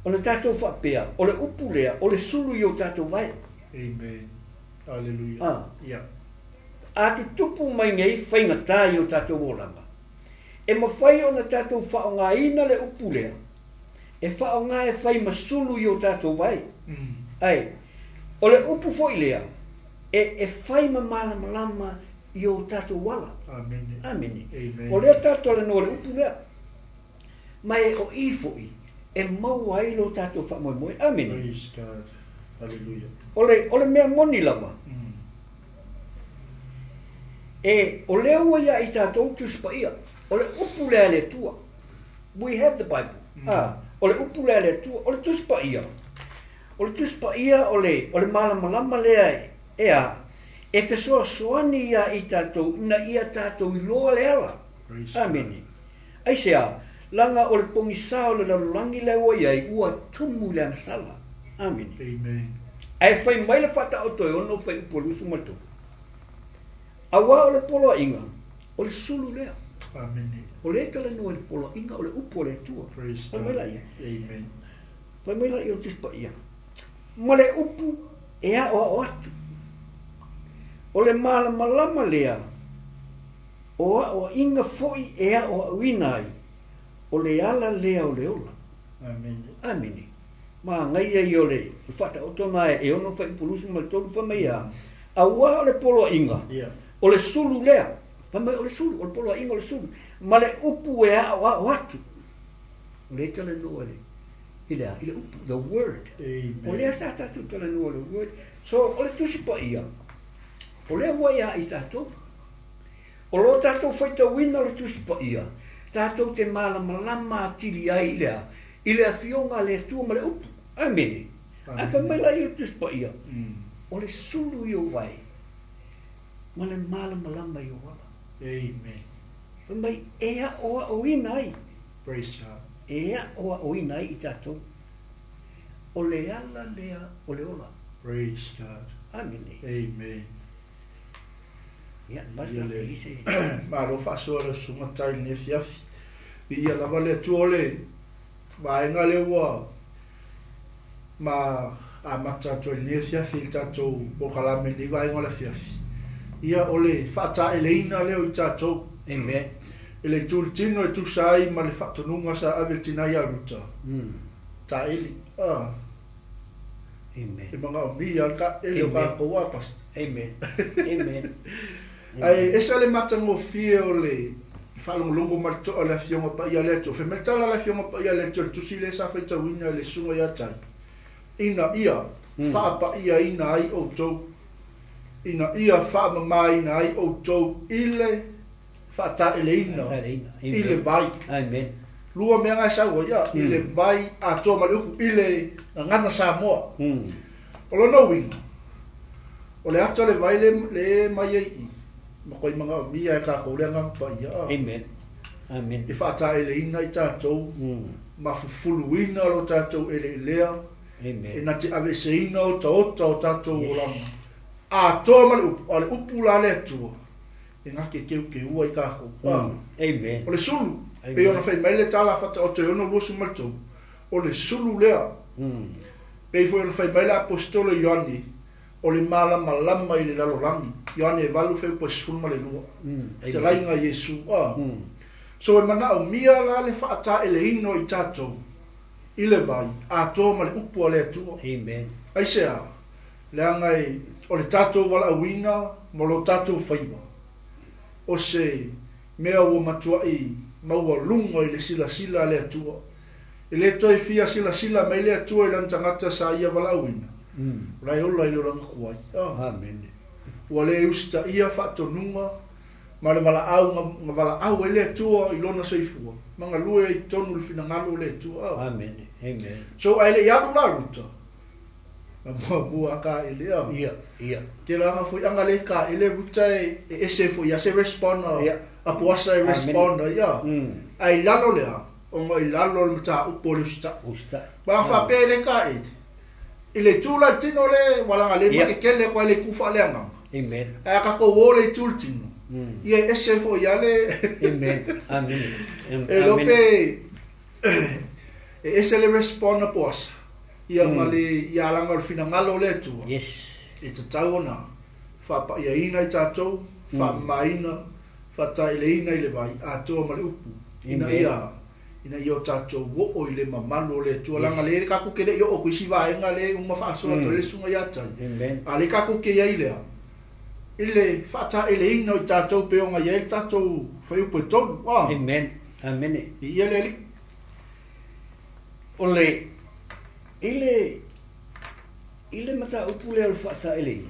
tātou whapea. O le upulea, o le sulu i o tātou vai. Amen. Hallelujah. Yeah. Atu tupu mai ngei whaingatā i o tātou olanga. E mawhai o na tātou whaonga ina le upulea. E whaonga e whai masulu i o tātou vai. Ai, o le upu foi lea, e whai mamala malama i o tātou wala. Amen. Amen. Amen. O lea tātou le no le upu lea. Mai o i foi, e mau ai lo tātou wha moi moi. Amen. Praise God. Hallelujah. O le mea moni lama. E o lea ua ia i tātou tuspa ia. O le upu lea le tua. We have the Bible. O le upu lea le tua. O le tuspa ia. O le tuspa ia o le malama lea e fesoa soani ia i tātou, ina ia tātou i loa le ala. Amen. Ai sea, langa o le pongisa o le lalulangi le ua iai, ua tumu le anasala. Amen. Amen. Ai whai mai le whata o toi ono whai upolusu matu. Awa o le polo inga, o le sulu lea. Amen. O le tala no le polo inga, o le upo le tua. Praise God. Amen. Whai mai la i o tuspa ia. Ma le upu ea o atu. O le malama lea, o inga foi ea o winai, o le ala lea o le ola. Amen. Amen. Ma ngai e o le, whata o tona e ono whai pulusu ma tolu whamai a. Awa o le polo inga, o le sulu lea, whamai o le sulu, o le polo inga o le sulu. Ma le upu ea o atu. O le tala noa le. Ile upu, the word. Amen. O lea sa tatu tala noa le word. So, o le tusipa ia. O lea ua ia i tātou. O lo tātou whaita wina o le tusipa ia. Tātou te malama atili ai lea. I lea fionga lea tua ma le upu. Amen. A whamai lai o le tusipa ia. O le sulu i o vai. Ma le malama i o wala. Amen. Whamai ea oa o inai. Praise God. Ea oa o inai i tātou. O le ala lea o le ola. Praise God. Amen. Amen. Ia, basta i se. Maro whasoa le sungatai ne fiafi. Ia lava le tuole. Maenga le ua. Ma a mata tuole ne fiafi i tātou o kalame ni vaenga le fiafi. Ia ole whata eleina leo i tātou. Amen. Ele tūtino e tūsai ma le whatonunga sa ave tina ia ruta. Tā eli. Amen. E mga o mi alka ele o ka koua pasta. Amen. Amen. Ai esa le matango fie o le whalongolongo marito a le fionga pa ia leto. Fe metala le fionga pa ia leto. Tusi le sa feita wina le sunga ia tai. Ina ia whaapa ia ina ai o tau. Ina ia whaamama ina ai o tau. Ile whaata ele ina. Ile vai. Amen. Lua mea ngai saua ia. Ile vai a toa mali uku. Ile ngana Samoa. O lo no winga. O le ata le vai le mai ei. Ma koi mga mia e ka kourea ngang pa ia. Amen. Amen. I whaata ele ina i tātou. Ma fufulu ina lo tātou ele lea. Amen. E na te ave se ina o taota o tātou o langa. A toa mali upu. O le upu la le atua. E ngake keu ke ua i ka kou. Amen. O le sulu. Pe ona whai mai le tala whata o te ono luosu maltou. O le sulu lea. Pe foi ona whai mai le apostolo Ioani. O le malama i le lalolangi. Ioane e walu wheu pa sifuma le lua. Te lainga Yesu. So e mana au mia la le whaata ele ino i tātou. I le vai. A tō ma le upu a le atua. Amen. Aisea. Le angai o le tātou wala awina. Mo lo tātou whaiwa. O se mea ua matua i maua lunga i le sila le atua. I le toi fia sila mai le atua i lantangata sa ia wala awina. Rai ola i lo ranga kuai. Amen. Ua le usta ia whaatonunga, ma le wala au ele tua I lona seifua. Manga lue I tonu le finangalo le tua. Amen. Amen. So ai le ialu la ruta. Ma mua ka ele au. Ia. Ke la anga foi anga le ka ele ruta e ese foi ya se responda. A poasa e responda ia. Ai lalo lea. Ongo I lalo le mata upo le usta. Ba fa pe le ka e. Ile tula tino le walanga le ma kele kwa le kufa le anga. Amen. Ai ka ko wole tul tino. Ia ese foi ya le. Amen. Amen. E lope ese le responda poasa. Ia mali ia langa le finangalo le tua. Yes. E te tauona. Fa pa ia ina I tātou. Fa maina. Fa taileina I le vai. A toa mali upu. Ina ia o tātou wo I le mamalo le tua. Langa le kaku ke le o kuisi vaenga le uma whaasoa to le sunga iatai. Amen. A le kaku ke ia ilea. Ile fa taileina I tātou peonga ia I tātou whaiupo e tonu. Amen. Amen. Ia le li. Ole ile mata upu leo le whaata ele.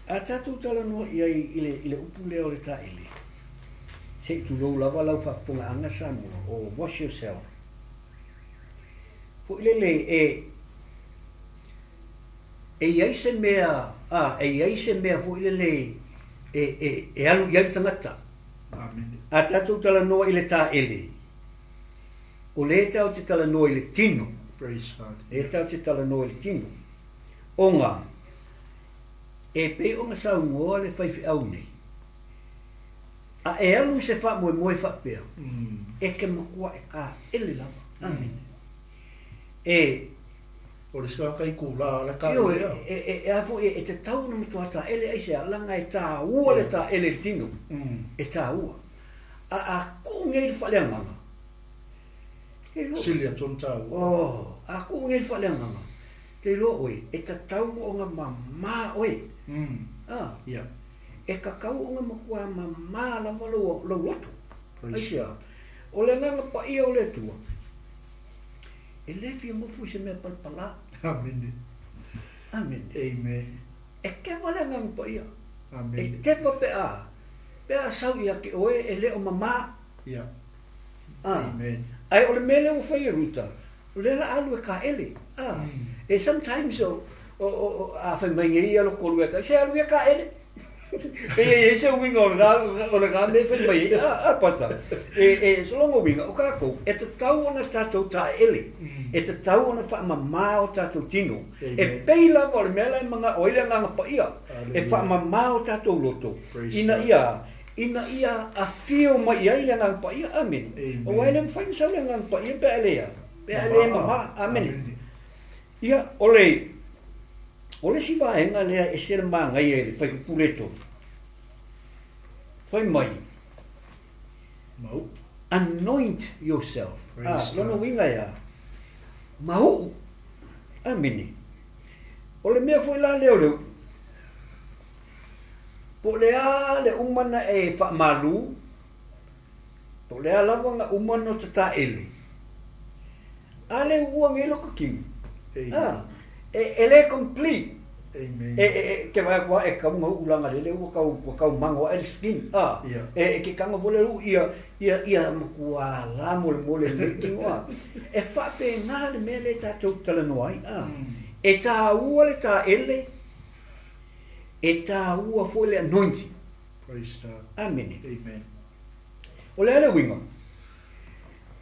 A tātou tala no ia ile upu leo le ta ele. Se tu lo lava lau whafunga anga Samoa o wash yourself. Po ile le e iaise mea po ile le alu iau tangata. Amen. A tātou tala no ile ta ele. O le tau te tala no ile tino. Praise God. E tau te tala no ile tino. Onga. E pe onga sa ngoa le whaifi au nei. A e alu se wha moe wha pēr. E ke makua e ka ele lava. Amen. O le ska kai kula la ka. E afo e te tau na mutu hata ele aise a langa e tā ua le tā ele tino. E tā ua. A ku ngei le whaleanganga. Silia ton tā ua. A ku ngei le whaleanganga. Te lo oe, e ta tau o nga mamā oe. Yeah. E kakau o nga makua mamā la walo loto. Aisia. O le nganga pa ia o le tua. E le fia mufu se mea palpala. Amen. Amen. Amen. E ke wale nganga pa ia. Amen. E te pa pe a. Pe a sau ia ke oe e le o mamā. Yeah. Amen. Ai o le mele o whai ruta. O le la alu e ka ele. E sometimes a whai mai ngei alo kolu e ka. Se alu e ka ele. E se winga o le gā me whai mai. Pata. E solongo winga o kako. E te tau ona tātou tā ele. E te tau ona wha mamā o tātou tino. E peila o le mele mga oile nganga pa ia. E wha mamā o tātou loto. Ina ia a fio mai ia ile nganga pa ia. Amen. O waile mwhain sau le nganga pa ia pe alea. Pe alea mamā. Amen. Ia, ole si vaenga lea e sere maa ngai e le whai kupureto. Whai mai. Mau. Anoint yourself. Lono winga ia. Mau. Amene. Ole mea whai la leo. Po lea le umana e whaamalu. Po lea lawa nga umana o tata ele. Ale ua ngelo kakingu. Ele complete. Amen. Ke vai kwa e ka mo ulanga le kau mango e skin. Ke kanga vole ia makua la mole tingoa. E fa pe na le mele ta tala noai. E ta ua le ta ele. E ta ua fo le anointing. Praise God. Amen. Amen. Ole winga.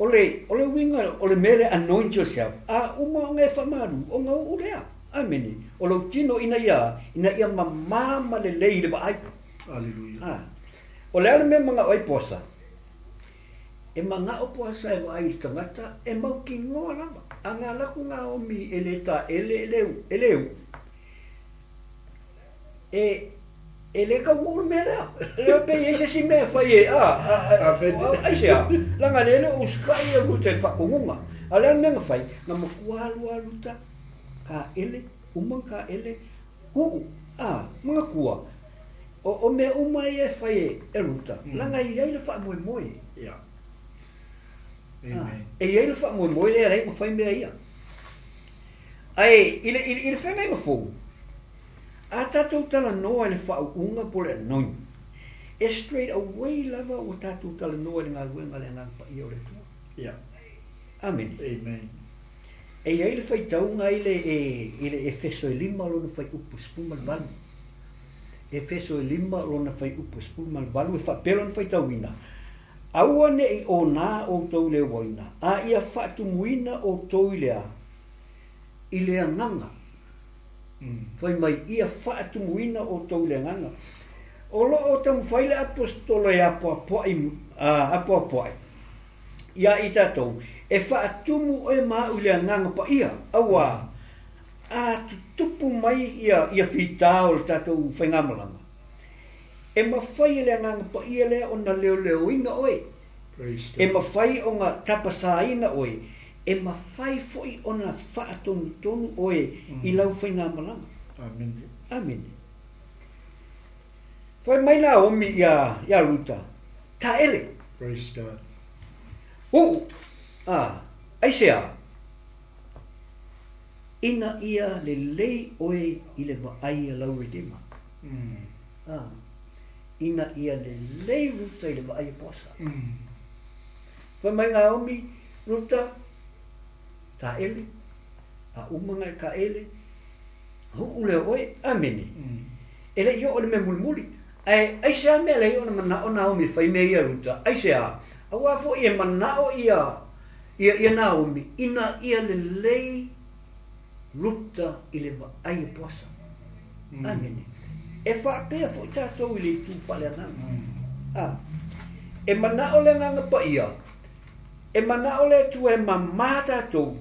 Ole winga, ole mele anoint yourself. Uma ngai whamaru, o ngau urea. Amene. Olo tino ina ia mamama le lei le vai. Hallelujah. Ole me mga oi posa. E mga o posa e vai tangata e mau ki ngoa lama. Anga laku ngā omi ele ta eleu. Ele ka wul mera. Le pe yese si me faye aisia. Langa lele uskai e luta fa kongunga. Ale menga fai na makua luta ka ele umang ka ele mga kua. O me umai e faye e luta. Langa ia le fa moi. Yeah. Amen. E ia le fa moi le rei mo fai me ia. Ai ile fenga mo fo. A tātou tala noa le whauunga po le anoi. E straight away lava o tātou tala noa le ngā luenga le ngā pa i o le tua. Yeah. Amen. Amen. E ai le whai taunga i le Efeso 5 lona whai upu spuma le valu. Efeso 5 lona whai upu spuma le valu e whapelo na whai tauina. Aua ne i o nā o tau le waina. A ia whaatumuina o tau i lea. I lea nganga. Whai mai ia whaatumuina o tau le nganga. O lo o tamu whaile apostolo e apoapoai. Ia i tātou. E whaatumu o e maa u lea nganga pa ia. Aua. A tutupu mai ia whitao le tātou whaingamalanga. E mawhai lea nganga pa ia lea o na leo inga oe. E mawhai o ngā tapasa inga oe. E mawhai foi o na whaatonu oe i lau whaingamalanga. Amen. Amen. Whai mai nā omi ia ruta. Ta ele. Praise God. Aisea. Ina ia le lei oe i le vaai a lau redema. Ina ia le lei ruta i le vaai a posa. Whai mai ngā omi ruta. Ta ele. A umanga e ka ele. Hu le oe. Amene. Ele i o le me mulmuli. Aisea mea le i o na manao na omi whai mea ia ruta. Aisea. Awa fo ia manao ia Naomi. Ina ia le lei ruta i le vaai a posa. Amene. E whaapea fo i tātou i le tū whale ananga. E manao le nganga pa ia. E manao le tu e mamā tātou.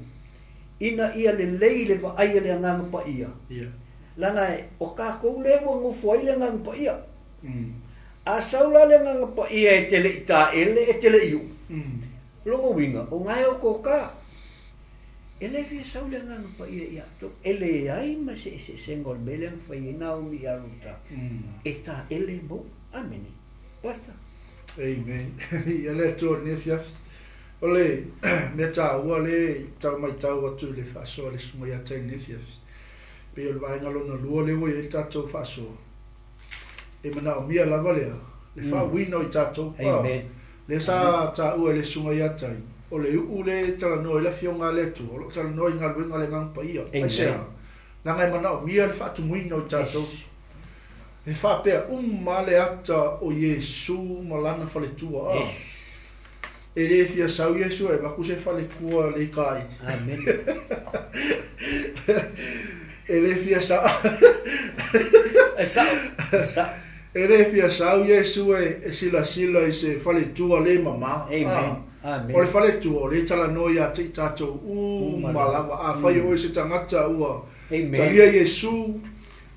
Ina ia le lei le vaai a le nganga pa ia. Langa e o kākou le wa ngufu ai le nganga pa ia. A saula le nganga pa ia e tele i tā ele e tele iu. Longo winga, o ngai o ko ka. Ele fia saula le nganga pa ia ia. Ele ai ma se sengol beleng fa i Naomi a ruta. E tā ele mo. Amene. Basta. Amen. Ia le tō nefiaf. Ole, me tā ua le tau mai tau atu le whasoa le sunga ia tai nefiaf. Pe o le vaenga lona lua le oi e tātou whasoa. E mana o mia lava lea. Le whawina i tātou. Amen. Le sa tā ua le sunga ia tai. O le uu le tala noi la fionga le tu. O le tala noi ngā luenga le ngampa ia. Ai sea. Nanga mana o mia le whaatumuina i tātou. E whapea le ata o Yesu malana whale tua. E le fia sau Yesu e waku se whale kua le kai. Amen. E le fia sau. E le fia sau Yesu e sila i se whale tua le mama. Amen. Amen. O le whale tua, le tala noi a te tātou. Malawa. A whai o se tangata ua. Amen. Talia Yesu.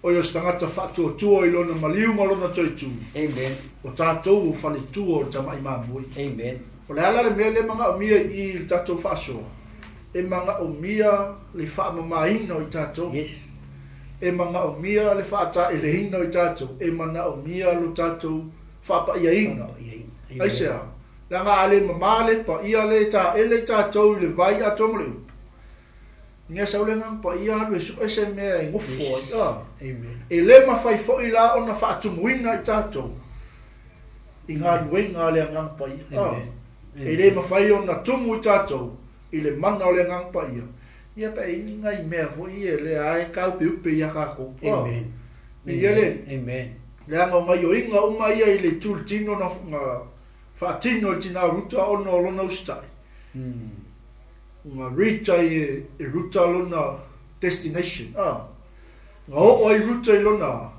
O yo stangata whātua tua i lona maliu malona toitu. Amen. O tātou o whale tua o tamai mamui. Amen. O le ala le mea le manga o mia i le tātou whaasoa. E manga o mia le whaamamaina i tātou. Yes. E manga o mia le whaata e le hina i tātou. E manga o mia lo tātou whaapa ia ina. Aisea. Langa ale mamale pa ia le tā ele tātou le vai a tomoleu. Ngia saulenga pa ia alu e su ese mea e ngufo. Amen. E le mawhai fo i la o na whaatumuina i tātou. I ngā luenga le ngang pa ia. E le mawhai o na tumu i tātou. I le mana o le ngang pa ia. Ia pa e ngai mea fo i e le ae kau pe upe ia kako. Amen. Ia le. Amen. Le anga o ngai o inga uma ia i le tultino na whaatino i tina ruta o no lona ustai. Nga rita i ruta lona destination. Nga o i ruta i lona.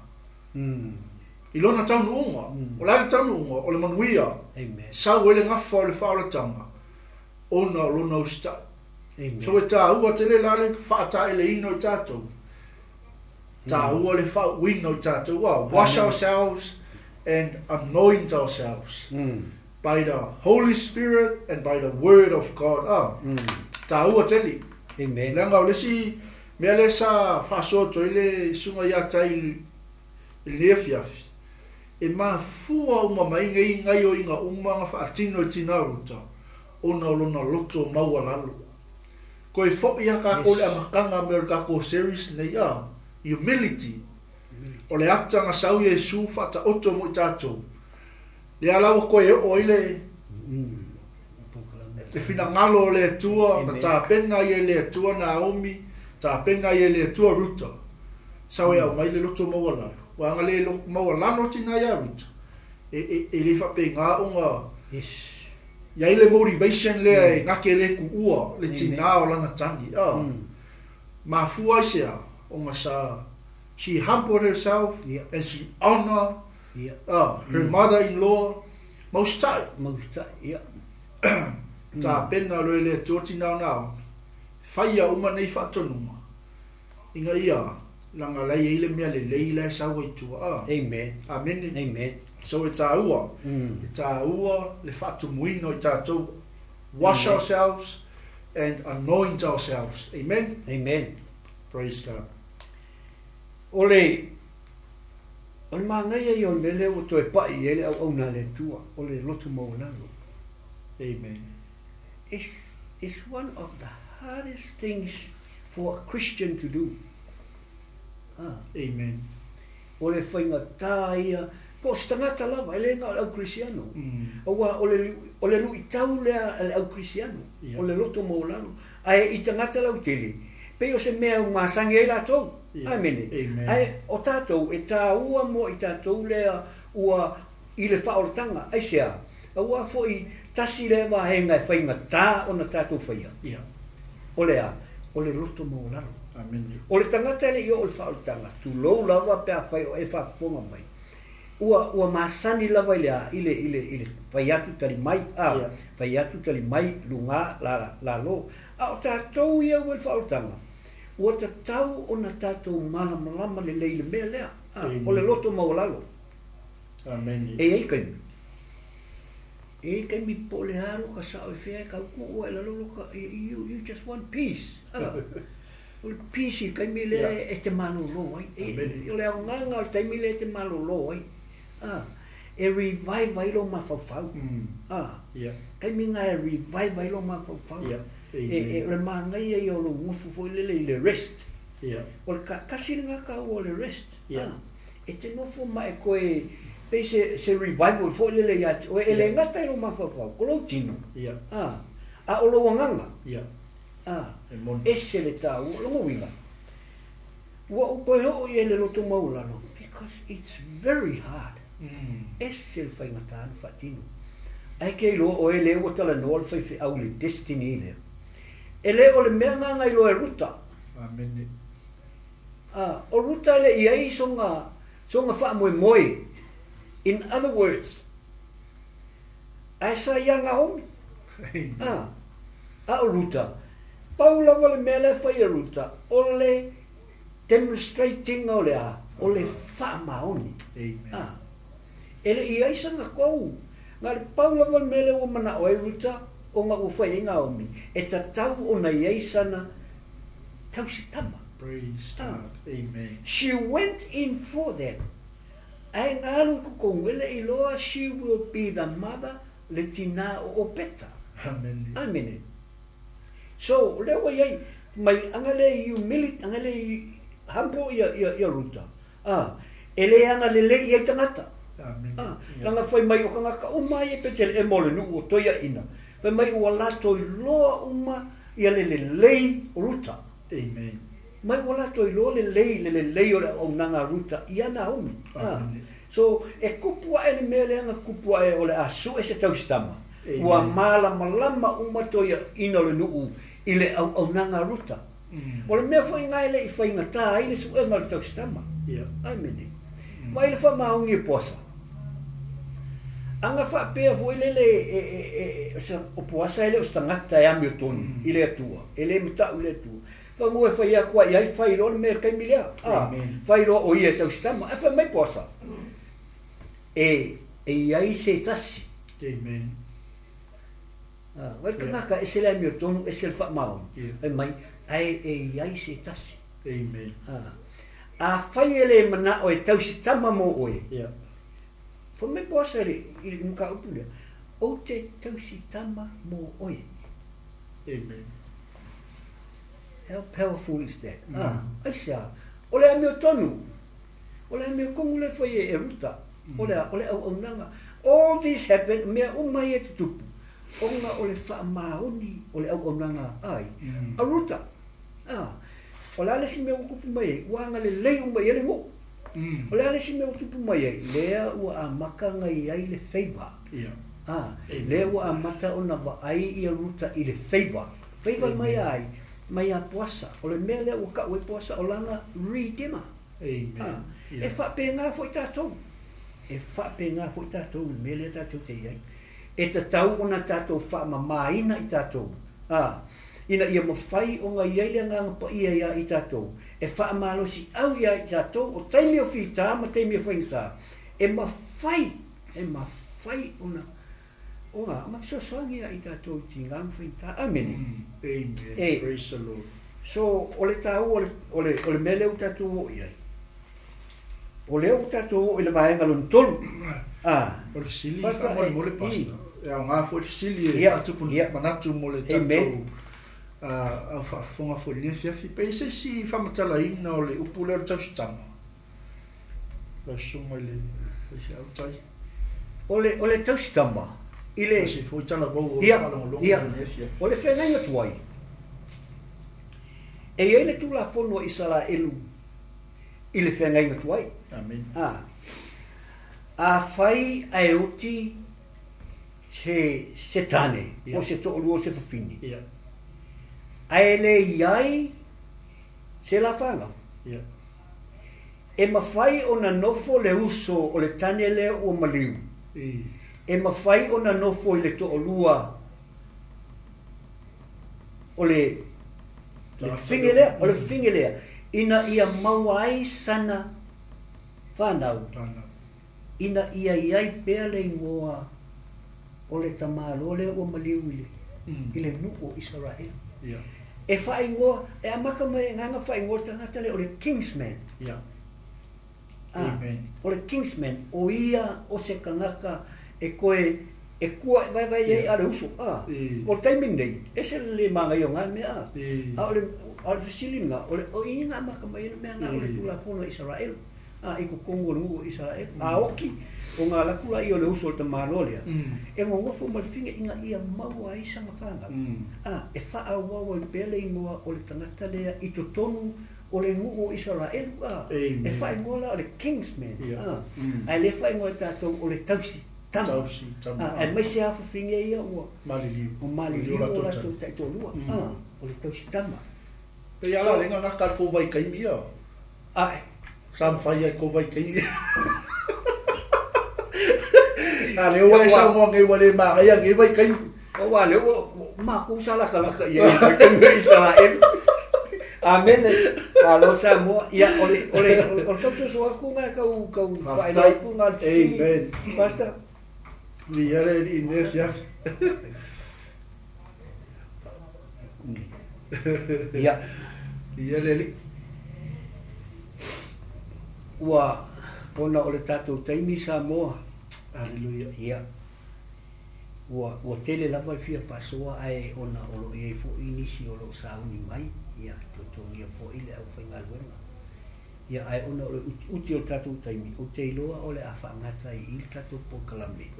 I lona taunu unga. O lari taunu unga. O le manuia. Amen. Sau ele ngafa o le whaaratanga. O na lona ustai. Amen. So e tā ua te le lale whaata ele ino i tātou. Tā ua le whawino i tātou. Wash ourselves and anoint ourselves. By the Holy Spirit and by the Word of God. Tā ua te li. Amen. Lenga o lesi mea le sa whasoto ile sunga ia tai i lefiafi. E maa fua uma mainga i ngai o inga umanga whaatino i tina ruta. Ona olona loto maua lalo. Ko e fo ia ka ole amakanga America ko series nei Humility. O le ata nga sau Yesu fata oto mo I tātou. Le alawa koe o ile te fina ngalo le atua, na tā pena I le atua na Naomi, tā pena I le atua Ruta. Sau au mai le loto mawalano. Wanga le loto mawalano tina ia Ruta. E le whape ngā onga. Ia ile motivation le ngake le ku ua, le tina o lana tangi. Ma fua I sea, onga sa, she humbled herself and she honor her mother-in-law most time. Tā pena loe le tōti nao nao. Whaia uma nei whatonuma. Inga ia, langa lei eile mea le leile sau I tua. Amen. Amen. Amen. So e tā ua. E tā ua le whatumuino I tātou. Wash ourselves and anoint ourselves. Amen. Amen. Praise God. Ole mangai o mele o toi pai ele au na le tua. Ole lotu mo nalo. Amen. It's one of the hardest things for a Christian to do. Amen. Ole whainga tāia, po stangata lava, ele ngā au Cristiano. Awa ole lu I tau lea au Cristiano. Ole loto mo lano. Ai I tangata lau tele. Pe o se mea o masangi e la tau. Amen. Ai o tātou e tā ua mo I tātou lea ua I le whaoratanga. Ai sea. Awa fo I tasi le wahenga e whainga tā o na tātou whaia. Ole a, ole loto mo lano. Amen. Ole tangata le I o le whaoratanga. Tu lou lava pea whai o e whafonga mai. Ua masani lava ilea ile whaiatu tali mai. Whaiatu tali mai lunga la lo. A o tātou ia ua le whaoratanga. Ua ta tau o na tātou malama le leile mea lea. Ole loto mo lalo. Amen. E ei kaimi. E kaimi po le haro ka sao e whea ka uku ua e lalo ka you just want peace. Ole peace I kaimi le e te malolo ai. O le au nganga o taimi le te malolo ai. E revive ai lo mawhawhau. Kaimi ngā e revive ai lo mawhawhau. E le mangai ai o lo ngufu fo le rest. O le kasiri ngā ka o le rest. E te nofo mai koe pe se revival fo le yat o ele ngata lo mawhawhau. O lo tino. A o lo wanganga. Ese le tau o lo winga. Ua o koe ho I ele loto maulano. Because it's very hard. Ese le whainga tāna whatino. Ai kei lo o ele o tala noa le whaiwhi au le destiny le. Ele o le mea nganga I lo e ruta. Amen. O ruta ele I ai songa wha moe. In other words, ai sa yanga homi. A o ruta. Paula wale mea le whai a ruta. O le demonstrating o le a. O le wha maoni. Ele I ai sanga kou. Ngā le paula wale mea le o mana o e ruta. O ngā uwhai inga omi. E ta tau o na iei sana tausitama. Praise God. Amen. She went in for that. Ai ngālu kukongwele I loa, she will be the mother le tina o peta. Amen. Amen. So, lewa iei, mai angale humility, angale hampo ia ruta. Ele anga le iei tangata. Amen. Langa whai mai o kangaka o mai e petele e mole nu o toia ina. Whai mai ua lato I loa uma ia le lei ruta. Amen. Mai ua lato I loa le lei o le o nanga ruta ia na omi. So, e kupua e le mea le anga kupua e o le asu e se tausitama. Ua malama uma toia ina le nuu I le au nanga ruta. O le mea fo inga ele I whainga tā I le su e ngal tausitama. Amen. Mai le wha maungi e poasa. Anga wha pēr fo ele o poasa ele o stangata e ami o tonu I le atua. Ele mitau le atua. Wha mua e whai a kua iai whai lo le mea kai milea. Whai lo o ia tausitama. E wha mai poasa. E iai se tasi. Amen. Wai kanaka e se le ami o tonu e se le wha maungi. E mai ai e iai se tasi. Amen. A whai ele mana o e tausitama mo oe. Fo me poasa I muka upulia. O te tausitama mo oe. Amen. How powerful is that? Aisa. O le ami o tonu. ole me kongu le foi e ruta. Ole au nanga. All this happened me mai e tupu. Onga ole fa maoni ole au nanga ai. A ruta. Ole ale si me kupu mai wanga le lei mai ele ngo. Ole ale si me kupu mai lea ua a makanga i ai le favor. Le ua a mata ona va ai i a ruta i le favor. Favor mai ai. Mai a puasa. Ole mea lea ua ka ue puasa o langa redeemer. Amen. E fa pe ngā fo i tātou. E fa pe ngā fo i tātou. Me lea tātou te iai. E ta tau ona tātou fa mamaina i tātou. Ina ia mawhai o ngā iai lea ngā pa ia ia i tātou. E fa amalosi au ia i tātou. O taimi o whita ma taimi o whainta. E mawhai ona. O ngā mawhisosangi ia i tātou ti ngā whainta. Amen. Amen. Praise the Lord. So, ole tau, ole mele u tātou o iai. Ole u tātou o ile vaenga lun tolu. Ole sili, mole pasta. E au ngā fo sili e atupu manatu mole tātou. Au whaafonga fo lia fiafi. Pe se si whamatala ina o le upule o tausitama. La sunga le si au tai. Ole tausitama. Ile si fo itala bau o whalongo le fia. Ole whenenga tuai. E ele tu la fono Israelu. Ile whenenga tuai. Amen. A whai a euti se tane. O se to'olu o se whawhini. A ele iai se la whanga. E mawhai o na nofo le uso o le tane le o maliu. E mawhai o na nofo i le to'olua o le fingelea. Ina ia mawai sana whanau. Ina ia iai pea le ingoa o le tamalo le o maliu i le nuku o Israel. E whae ingoa, e amaka mai nganga whae ingoa tangata le o le Kingsman. O le Kingsman, o ia o se kangaka e koe e kua vai ai ale uso. O taiming nei, e se le manga i o ngā mea. O le fisilinga, o inga amaka mai mea ngā o le tula fono Israel. I ko kongo nungo Israel. Oki, o ngā lakula i o le uso o te mālolea. E ngofo malfinga inga ia maua i sanga whanga. E wha wawa i pele ingoa o le tangata lea i to tonu o le ngu o Israel. E wha ingola o le Kingsman. E le wha ingoa tātou o le tausi. Tama. E mai se hafa whinga ia ua. O maliliu o lato taitolua. O le tausi tama. Pe ala lenga ngaka ko vai kaimia. Sam fai ai ko vai kaimia. Le wa sa mo ngai wale ma ai ngai vai kaimia. O wa le ma ku sala kala ka ia kaimia Israel. Amen. Alo sa mo ia ole tausi so ku nga ka vai lai ku nga. Amen. Basta. Vi are in this ja. Ja. Ieleli. Ua pona o le tātou taimi sa moa. Alleluia. Ia. Ua tele lava fia whasoa ai ona olo i fo inisi olo sauni mai. Ia, totongia fo ile au whainga luenga. Ia ai ona o uti o tātou taimi. O te iloa o le a whaangata i il tātou po kalame.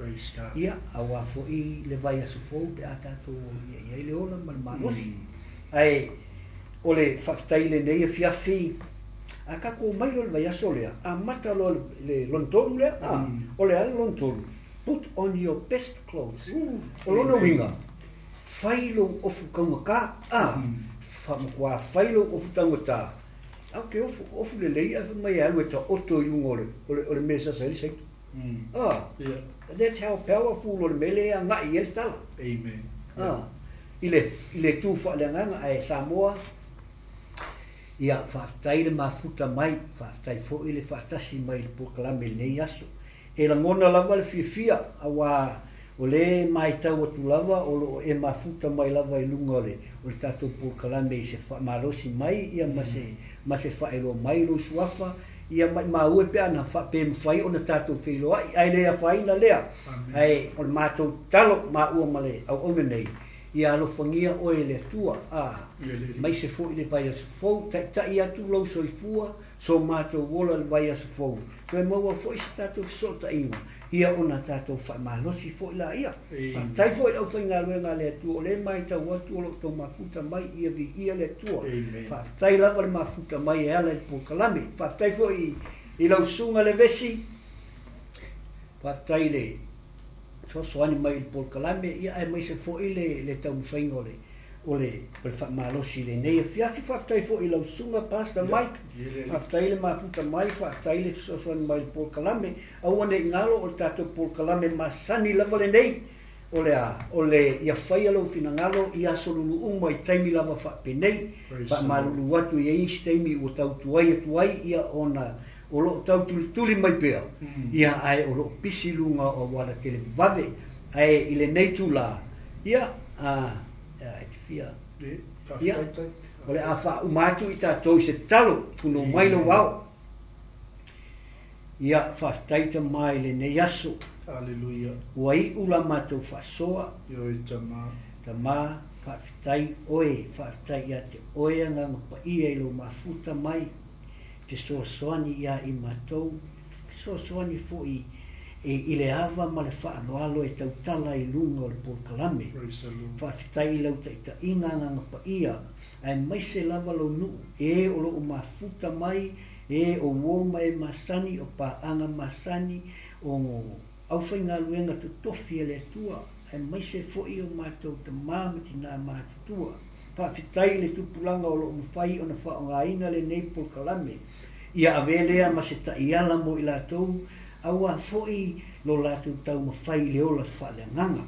Ia, awa fo i le vai asu fo pe a tātou ia le ona malmanosi. Ai, o le whaftaile nei e fiafi, a kako mai o le vai aso lea, a mata lo le lontonu lea, o le ale lontonu, put on your best clothes, o lono winga, whailo ofu kaumaka, whamukua whailo ofu tangata, au ke ofu le lei, a mai alu e ta oto iunga o le mesa sa ili seitu. That's how powerful o le mele a ngai el tala. Amen. Ile tu whaaleanganga ai Samoa, ia whaftaile mafuta mai, whaftai fo ile whaftasi mai le pokalame nei aso. E la ngona lava le fia awa o le mai tau atu lava, o e mafuta mai lava i lunga o le tatou pokalame i se malosi mai, ia ma se whaelo mai lo suafa, ia mai maue pe ana pe mwhai o na tatou whiloa, ai lea whaina lea, ai o le mātou talo ma ua male au ome nei. ia alofangia o e le atua mai se fo'i le vai asofou taʻitaʻi atu lou soifua so matou ola le vai asofou toe maua fo'i se tatou fesootaʻiga ia ona tatou fa'amalosi fo'i la ia faafetai fo'i le ʻaufaigaluega a le atua o lē mai tau atu o lo'o tou mafuta mai ia vi'ia le atua faafetai lava le mafuta mai e ala i le polokalame faafetai fo'i i lausuga le vesi faafetai le soasoani mai i le polokalame ia e maise fo'i le taumafaiga o le fa'amalosi lenei afiafi faafetai fo'i i lausuga Pastor Mike faafetai le mafuta mai faafetai le soasoani mai i le polokalame aua ne'igalo o le tatou polokalame masani lava lenei o le ia faia lou finagalo ia asolulu'u mai taimi lava fa'apenei fa'amalulu atu i ai isi taimi ua tautuai atu ai ia ona o lo'o tautulituli mai pea ia ae o lo'o pisi luga o wala televave ae i lenei tula ia e tifia ia o le a fa'auma atu i tatou i se tatalo puno mai lou ao ia faafetai tamā i lenei aso Aleluia. ua i'u la matou fa'asoa tamā faafetai oe faafetai iā te oe agaga pa'ia i lou mafuta mai te soasoani ia i matou soasoani fo'i i le ava ma le fa'aloalo e tautala i luga o le polokalame faafetai i lau ta'ita'iga agaga pa'ia ae maise lava lou nu'u e o lo'o mafuta mai e o uoma e masani o pa'aga masani o ʻaufaigaluega totofi e le atua ae maise fo'i o matou tamā ma tinā matutua faafetai le tupulaga o lo'o mafai ona fa'aogāina lenei polokalame ia ave lea ma se ta'iala mo i latou aua fo'i lo latou taumafai i le ola fa'aleagaga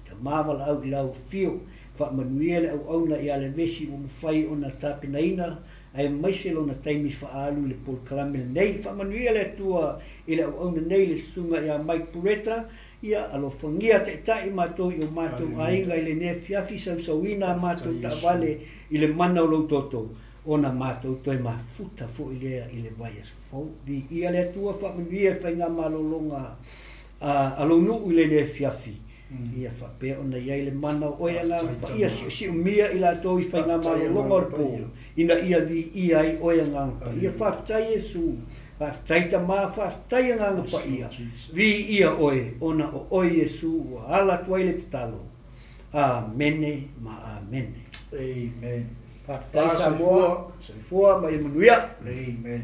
tamā valaau i lau fio fa'amanuia le auauna ia le vesi ua mafai ona tapenaina ae maise lona taimi fa'aalu i le polokalame lenei fa'amanuia le atua i le auauna nei le susuga ia Mike Bureta ia alofagia taʻitaʻi matou i o matou aiga i lenei afiafi sausauina a matou ta'avale i le mana o lou totou ona matou toe mafuta fo'i lea i le vai asofou vi'ia le atua fa'amanuia e faigā malōloga a lou nu'u i lenei afiafi ia whapea ona iai le mana o oe anga ia si umia i latou i whainga malologa o le pō ina ia vi ia i oe anga ia whaftai Yesu whaftai tamā whaftai anga pa ia vi ia oe ona o oe Yesu o ala tuai le tatalo amene ma amene Amen. whaftai Samoa Saifua ma Emanuia Amen.